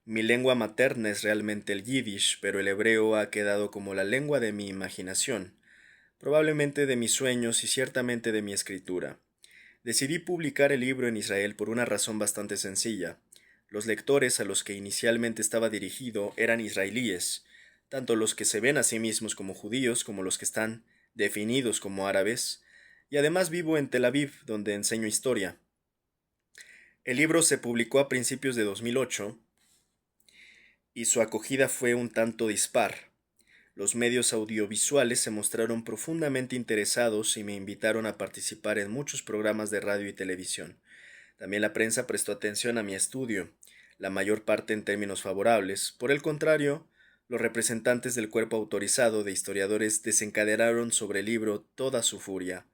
Mi lengua materna es realmente el yiddish, pero el hebreo ha quedado como la lengua de mi imaginación, probablemente de mis sueños y ciertamente de mi escritura. Decidí publicar el libro en Israel por una razón bastante sencilla. Los lectores a los que inicialmente estaba dirigido eran israelíes, tanto los que se ven a sí mismos como judíos como los que están definidos como árabes, y además vivo en Tel Aviv, donde enseño historia. El libro se publicó a principios de 2008 y su acogida fue un tanto dispar. Los medios audiovisuales se mostraron profundamente interesados y me invitaron a participar en muchos programas de radio y televisión. También la prensa prestó atención a mi estudio, la mayor parte en términos favorables. Por el contrario, los representantes del cuerpo autorizado de historiadores desencadenaron sobre el libro toda su furia,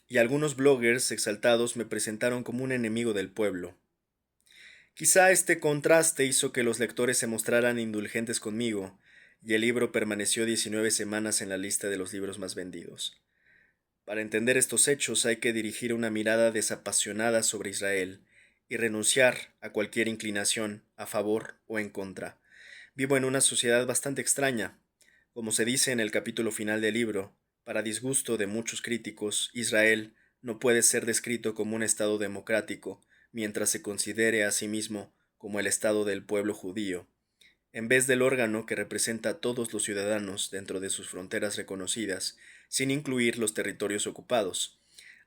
y algunos bloggers exaltados me presentaron como un enemigo del pueblo. Quizá este contraste hizo que los lectores se mostraran indulgentes conmigo, y el libro permaneció 19 semanas en la lista de los libros más vendidos. Para entender estos hechos hay que dirigir una mirada desapasionada sobre Israel y renunciar a cualquier inclinación a favor o en contra. Vivo en una sociedad bastante extraña. Como se dice en el capítulo final del libro, para disgusto de muchos críticos, Israel no puede ser descrito como un Estado democrático, mientras se considere a sí mismo como el Estado del pueblo judío, en vez del órgano que representa a todos los ciudadanos dentro de sus fronteras reconocidas, sin incluir los territorios ocupados.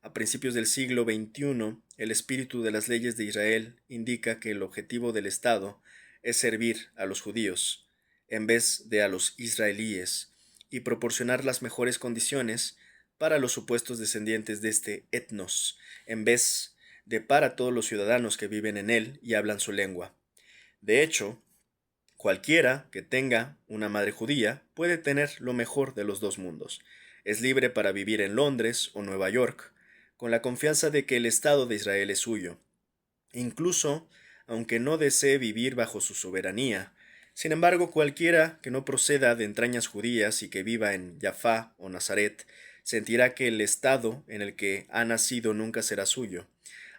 A principios del siglo XXI, el espíritu de las leyes de Israel indica que el objetivo del Estado es servir a los judíos, en vez de a los israelíes, y proporcionar las mejores condiciones para los supuestos descendientes de este etnos, en vez de para todos los ciudadanos que viven en él y hablan su lengua. De hecho, cualquiera que tenga una madre judía puede tener lo mejor de los dos mundos. Es libre para vivir en Londres o Nueva York, con la confianza de que el Estado de Israel es suyo, incluso aunque no desee vivir bajo su soberanía. Sin embargo, cualquiera que no proceda de entrañas judías y que viva en Jaffa o Nazaret, sentirá que el Estado en el que ha nacido nunca será suyo.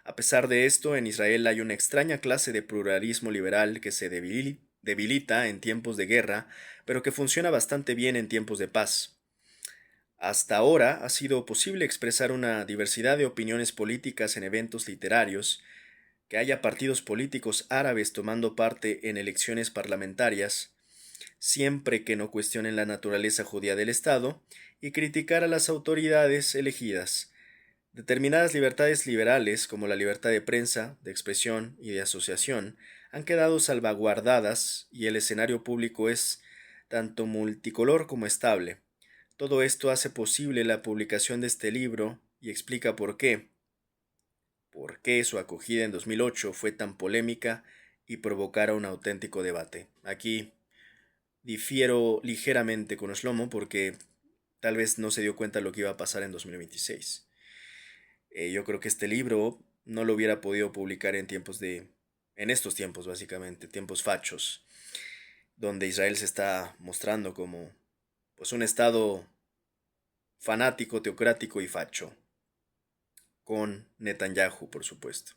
A pesar de esto, en Israel hay una extraña clase de pluralismo liberal que se debilita en tiempos de guerra, pero que funciona bastante bien en tiempos de paz. Hasta ahora ha sido posible expresar una diversidad de opiniones políticas en eventos literarios, que haya partidos políticos árabes tomando parte en elecciones parlamentarias, siempre que no cuestionen la naturaleza judía del Estado, y criticar a las autoridades elegidas. Determinadas libertades liberales, como la libertad de prensa, de expresión y de asociación, han quedado salvaguardadas y el escenario público es tanto multicolor como estable. Todo esto hace posible la publicación de este libro y explica por qué su acogida en 2008 fue tan polémica y provocara un auténtico debate. Aquí difiero ligeramente con Shlomo porque tal vez no se dio cuenta de lo que iba a pasar en 2026. Yo creo que este libro no lo hubiera podido publicar en estos tiempos básicamente, tiempos fachos, donde Israel se está mostrando como pues un estado fanático, teocrático y facho, con Netanyahu, por supuesto.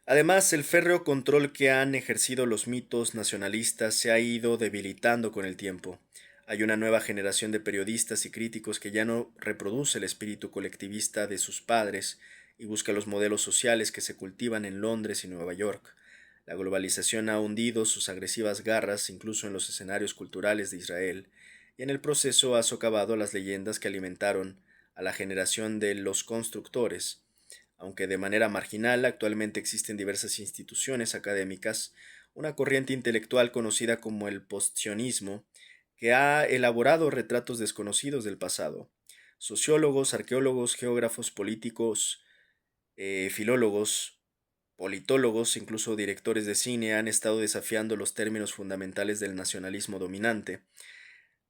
Además, el férreo control que han ejercido los mitos nacionalistas se ha ido debilitando con el tiempo. Hay una nueva generación de periodistas y críticos que ya no reproduce el espíritu colectivista de sus padres y busca los modelos sociales que se cultivan en Londres y Nueva York. La globalización ha hundido sus agresivas garras incluso en los escenarios culturales de Israel y en el proceso ha socavado las leyendas que alimentaron a la generación de los constructores. Aunque de manera marginal, actualmente existen diversas instituciones académicas, una corriente intelectual conocida como el postsionismo, que ha elaborado retratos desconocidos del pasado. Sociólogos, arqueólogos, geógrafos, políticos, filólogos, politólogos, incluso directores de cine han estado desafiando los términos fundamentales del nacionalismo dominante.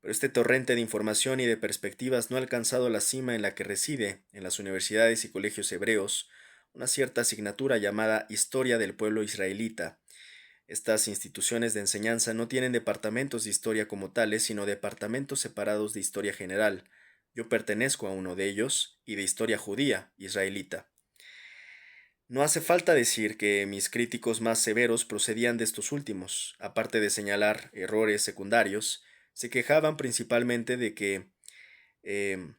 Pero este torrente de información y de perspectivas no ha alcanzado la cima en la que reside, en las universidades y colegios hebreos, una cierta asignatura llamada Historia del pueblo israelita. Estas instituciones de enseñanza no tienen departamentos de historia como tales, sino departamentos separados de historia general. Yo pertenezco a uno de ellos, y de historia judía, israelita. No hace falta decir que mis críticos más severos procedían de estos últimos. Aparte de señalar errores secundarios, se quejaban principalmente de que, em,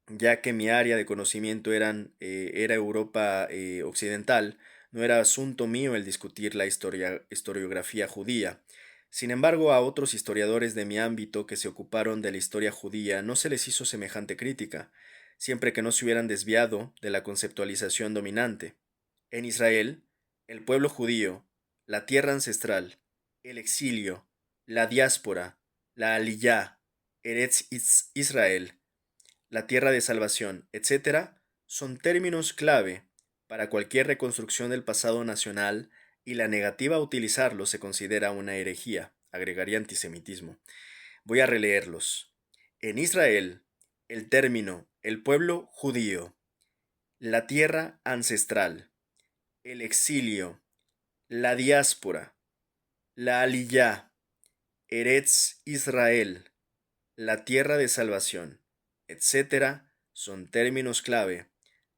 ya que mi área de conocimiento era Europa occidental, no era asunto mío el discutir la historiografía judía. Sin embargo, a otros historiadores de mi ámbito que se ocuparon de la historia judía no se les hizo semejante crítica, siempre que no se hubieran desviado de la conceptualización dominante. En Israel, el pueblo judío, la tierra ancestral, el exilio, la diáspora, la aliyá, Eretz Israel, la tierra de salvación, etcétera, son términos clave para cualquier reconstrucción del pasado nacional y la negativa a utilizarlos se considera una herejía, agregaría antisemitismo. Voy a releerlos. En Israel, el término el pueblo judío, la tierra ancestral, el exilio, la diáspora, la aliyá, Eretz Israel, la tierra de salvación, etcétera, son términos clave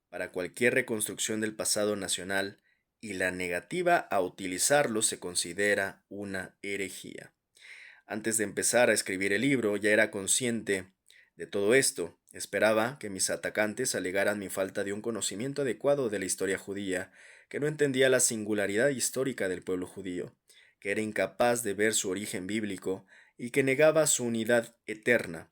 para cualquier reconstrucción del pasado nacional y la negativa a utilizarlos se considera una herejía. Antes de empezar a escribir el libro ya era consciente de todo esto. Esperaba que mis atacantes alegaran mi falta de un conocimiento adecuado de la historia judía, que no entendía la singularidad histórica del pueblo judío, que era incapaz de ver su origen bíblico y que negaba su unidad eterna.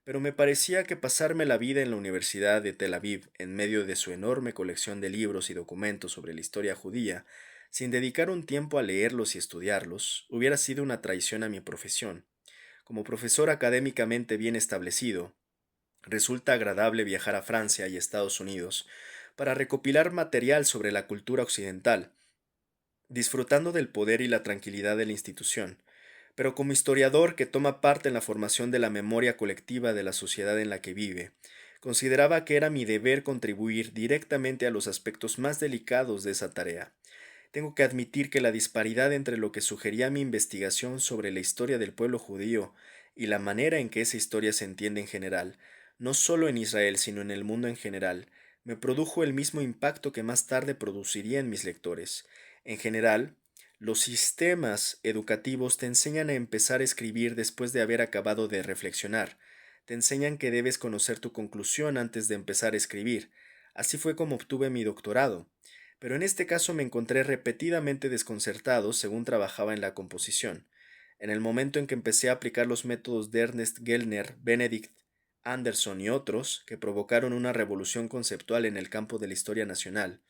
Pero me parecía que pasarme la vida en la Universidad de Tel Aviv, en medio de su enorme colección de libros y documentos sobre la historia judía, sin dedicar un tiempo a leerlos y estudiarlos, hubiera sido una traición a mi profesión. Como profesor académicamente bien establecido, resulta agradable viajar a Francia y Estados Unidos para recopilar material sobre la cultura occidental, disfrutando del poder y la tranquilidad de la institución. Pero como historiador que toma parte en la formación de la memoria colectiva de la sociedad en la que vive, consideraba que era mi deber contribuir directamente a los aspectos más delicados de esa tarea. Tengo que admitir que la disparidad entre lo que sugería mi investigación sobre la historia del pueblo judío y la manera en que esa historia se entiende en general, no solo en Israel sino en el mundo en general, me produjo el mismo impacto que más tarde produciría en mis lectores. En general, los sistemas educativos te enseñan a empezar a escribir después de haber acabado de reflexionar. te enseñan que debes conocer tu conclusión antes de empezar a escribir. Así fue como obtuve mi doctorado. Pero en este caso me encontré repetidamente desconcertado según trabajaba en la composición. En el momento en que empecé a aplicar los métodos de Ernest Gellner, Benedict Anderson y otros, que provocaron una revolución conceptual en el campo de la historia nacional,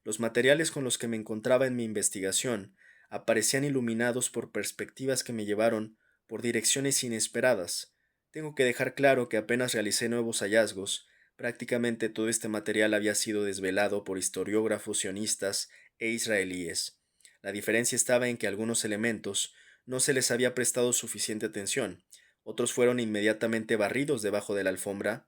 los materiales con los que me encontraba en mi investigación aparecían iluminados por perspectivas que me llevaron por direcciones inesperadas. Tengo que dejar claro que apenas realicé nuevos hallazgos, prácticamente todo este material había sido desvelado por historiógrafos sionistas e israelíes. La diferencia estaba en que algunos elementos no se les había prestado suficiente atención, otros fueron inmediatamente barridos debajo de la alfombra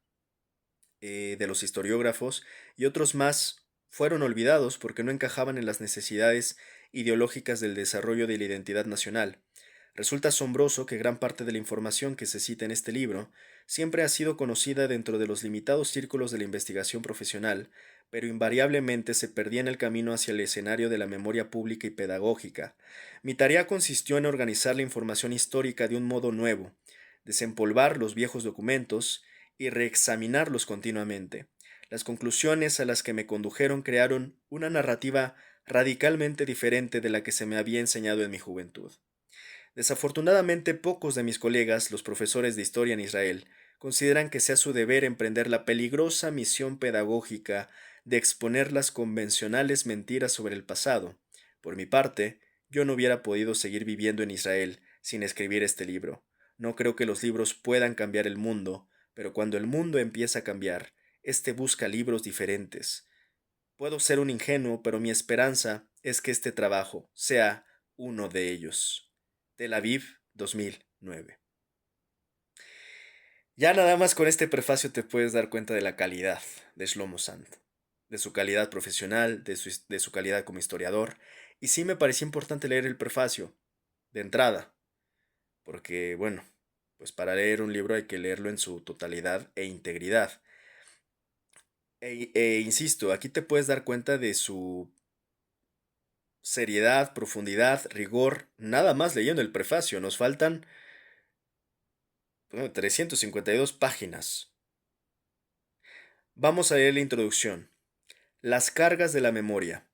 de los historiógrafos y otros más fueron olvidados porque no encajaban en las necesidades ideológicas del desarrollo de la identidad nacional. Resulta asombroso que gran parte de la información que se cita en este libro siempre ha sido conocida dentro de los limitados círculos de la investigación profesional, pero invariablemente se perdía en el camino hacia el escenario de la memoria pública y pedagógica. Mi tarea consistió en organizar la información histórica de un modo nuevo, desempolvar los viejos documentos y reexaminarlos continuamente. Las conclusiones a las que me condujeron crearon una narrativa radicalmente diferente de la que se me había enseñado en mi juventud. Desafortunadamente, pocos de mis colegas, los profesores de historia en Israel, consideran que sea su deber emprender la peligrosa misión pedagógica de exponer las convencionales mentiras sobre el pasado. Por mi parte, yo no hubiera podido seguir viviendo en Israel sin escribir este libro. No creo que los libros puedan cambiar el mundo, pero cuando el mundo empieza a cambiar, éste busca libros diferentes. Puedo ser un ingenuo, pero mi esperanza es que este trabajo sea uno de ellos. Tel Aviv, 2009. Ya nada más con este prefacio te puedes dar cuenta de la calidad de Shlomo Sand, de su calidad profesional, de su calidad como historiador, y sí me parecía importante leer el prefacio, de entrada, porque, bueno, pues para leer un libro hay que leerlo en su totalidad e integridad. Insisto, aquí te puedes dar cuenta de su seriedad, profundidad, rigor, nada más leyendo el prefacio. Nos faltan 352 páginas. Vamos a leer la introducción. Las cargas de la memoria.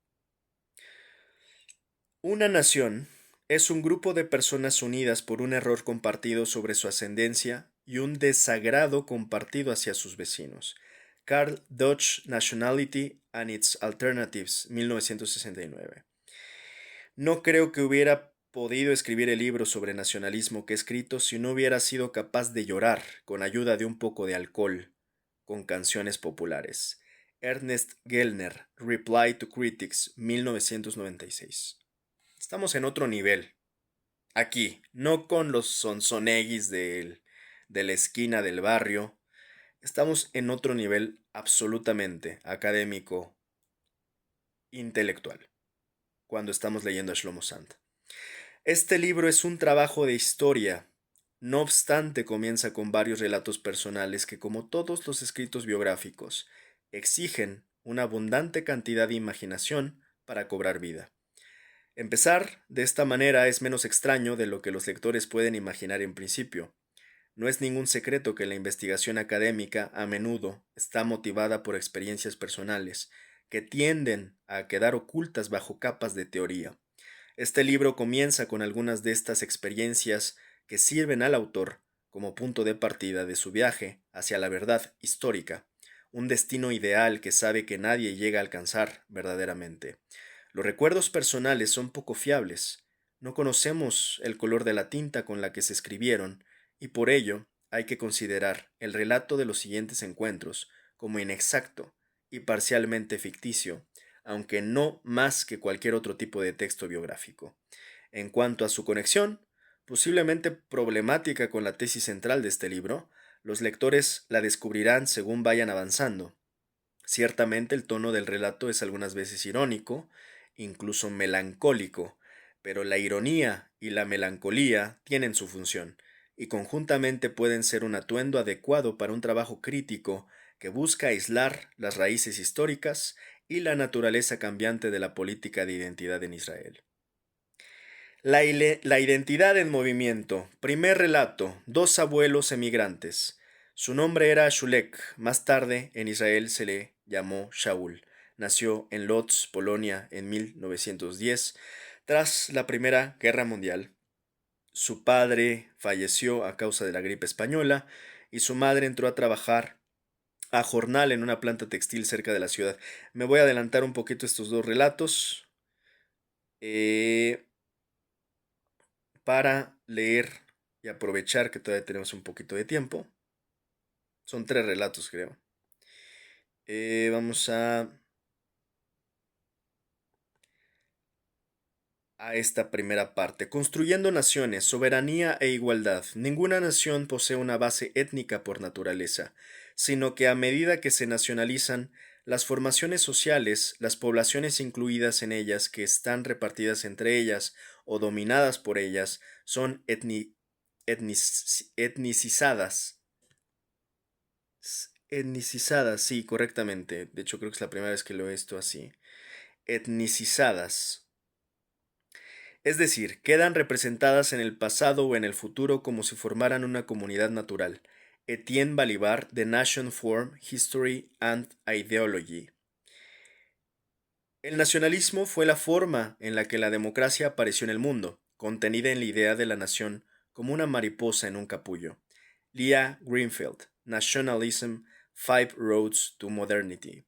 Una nación es un grupo de personas unidas por un error compartido sobre su ascendencia y un desagrado compartido hacia sus vecinos. Carl Dodge, Nationality and Its Alternatives, 1969. No creo que hubiera podido escribir el libro sobre nacionalismo que he escrito si no hubiera sido capaz de llorar con ayuda de un poco de alcohol, con canciones populares. Ernest Gellner, Reply to Critics, 1996. Estamos en otro nivel. Aquí, no con los sonsoneguis de la esquina del barrio. Estamos en otro nivel absolutamente académico, intelectual, cuando estamos leyendo a Shlomo Sand. Este libro es un trabajo de historia. No obstante, comienza con varios relatos personales que, como todos los escritos biográficos, exigen una abundante cantidad de imaginación para cobrar vida. Empezar de esta manera es menos extraño de lo que los lectores pueden imaginar en principio. No es ningún secreto que la investigación académica a menudo está motivada por experiencias personales, que tienden a quedar ocultas bajo capas de teoría. Este libro comienza con algunas de estas experiencias que sirven al autor como punto de partida de su viaje hacia la verdad histórica, un destino ideal que sabe que nadie llega a alcanzar verdaderamente. Los recuerdos personales son poco fiables, no conocemos el color de la tinta con la que se escribieron, y por ello hay que considerar el relato de los siguientes encuentros como inexacto y parcialmente ficticio, aunque no más que cualquier otro tipo de texto biográfico. En cuanto a su conexión, posiblemente problemática con la tesis central de este libro, los lectores la descubrirán según vayan avanzando. Ciertamente el tono del relato es algunas veces irónico, incluso melancólico, pero la ironía y la melancolía tienen su función, y conjuntamente pueden ser un atuendo adecuado para un trabajo crítico que busca aislar las raíces históricas y la naturaleza cambiante de la política de identidad en Israel. La identidad en movimiento. Primer relato. Dos abuelos emigrantes. Su nombre era Shulek. Más tarde, en Israel se le llamó Shaul. Nació en Lodz, Polonia, en 1910, tras la Primera Guerra Mundial. Su padre falleció a causa de la gripe española y su madre entró a trabajar a jornal en una planta textil cerca de la ciudad. Me voy a adelantar un poquito estos dos relatos eh, para leer y aprovechar que todavía tenemos un poquito de tiempo. Son tres relatos, creo. Vamos a esta primera parte. Construyendo naciones, soberanía e igualdad. Ninguna nación posee una base étnica por naturaleza, sino que a medida que se nacionalizan, las formaciones sociales, las poblaciones incluidas en ellas que están repartidas entre ellas o dominadas por ellas, son etnicizadas. Etnicizadas, sí, correctamente. De hecho, creo que es la primera vez que leo esto así. Etnicizadas. Es decir, quedan representadas en el pasado o en el futuro como si formaran una comunidad natural. Etienne Balibar, The Nation Form, History and Ideology. El nacionalismo fue la forma en la que la democracia apareció en el mundo, contenida en la idea de la nación como una mariposa en un capullo. Leah Greenfield, Nationalism, Five Roads to Modernity.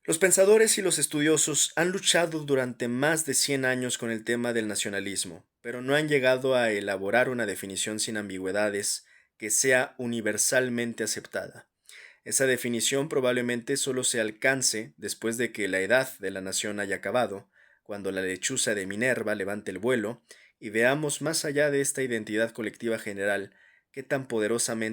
Los pensadores y los estudiosos han luchado durante más de 100 años con el tema del nacionalismo, pero no han llegado a elaborar una definición sin ambigüedades que sea universalmente aceptada. Esa definición probablemente solo se alcance después de que la edad de la nación haya acabado, cuando la lechuza de Minerva levante el vuelo y veamos más allá de esta identidad colectiva general que tan poderosamente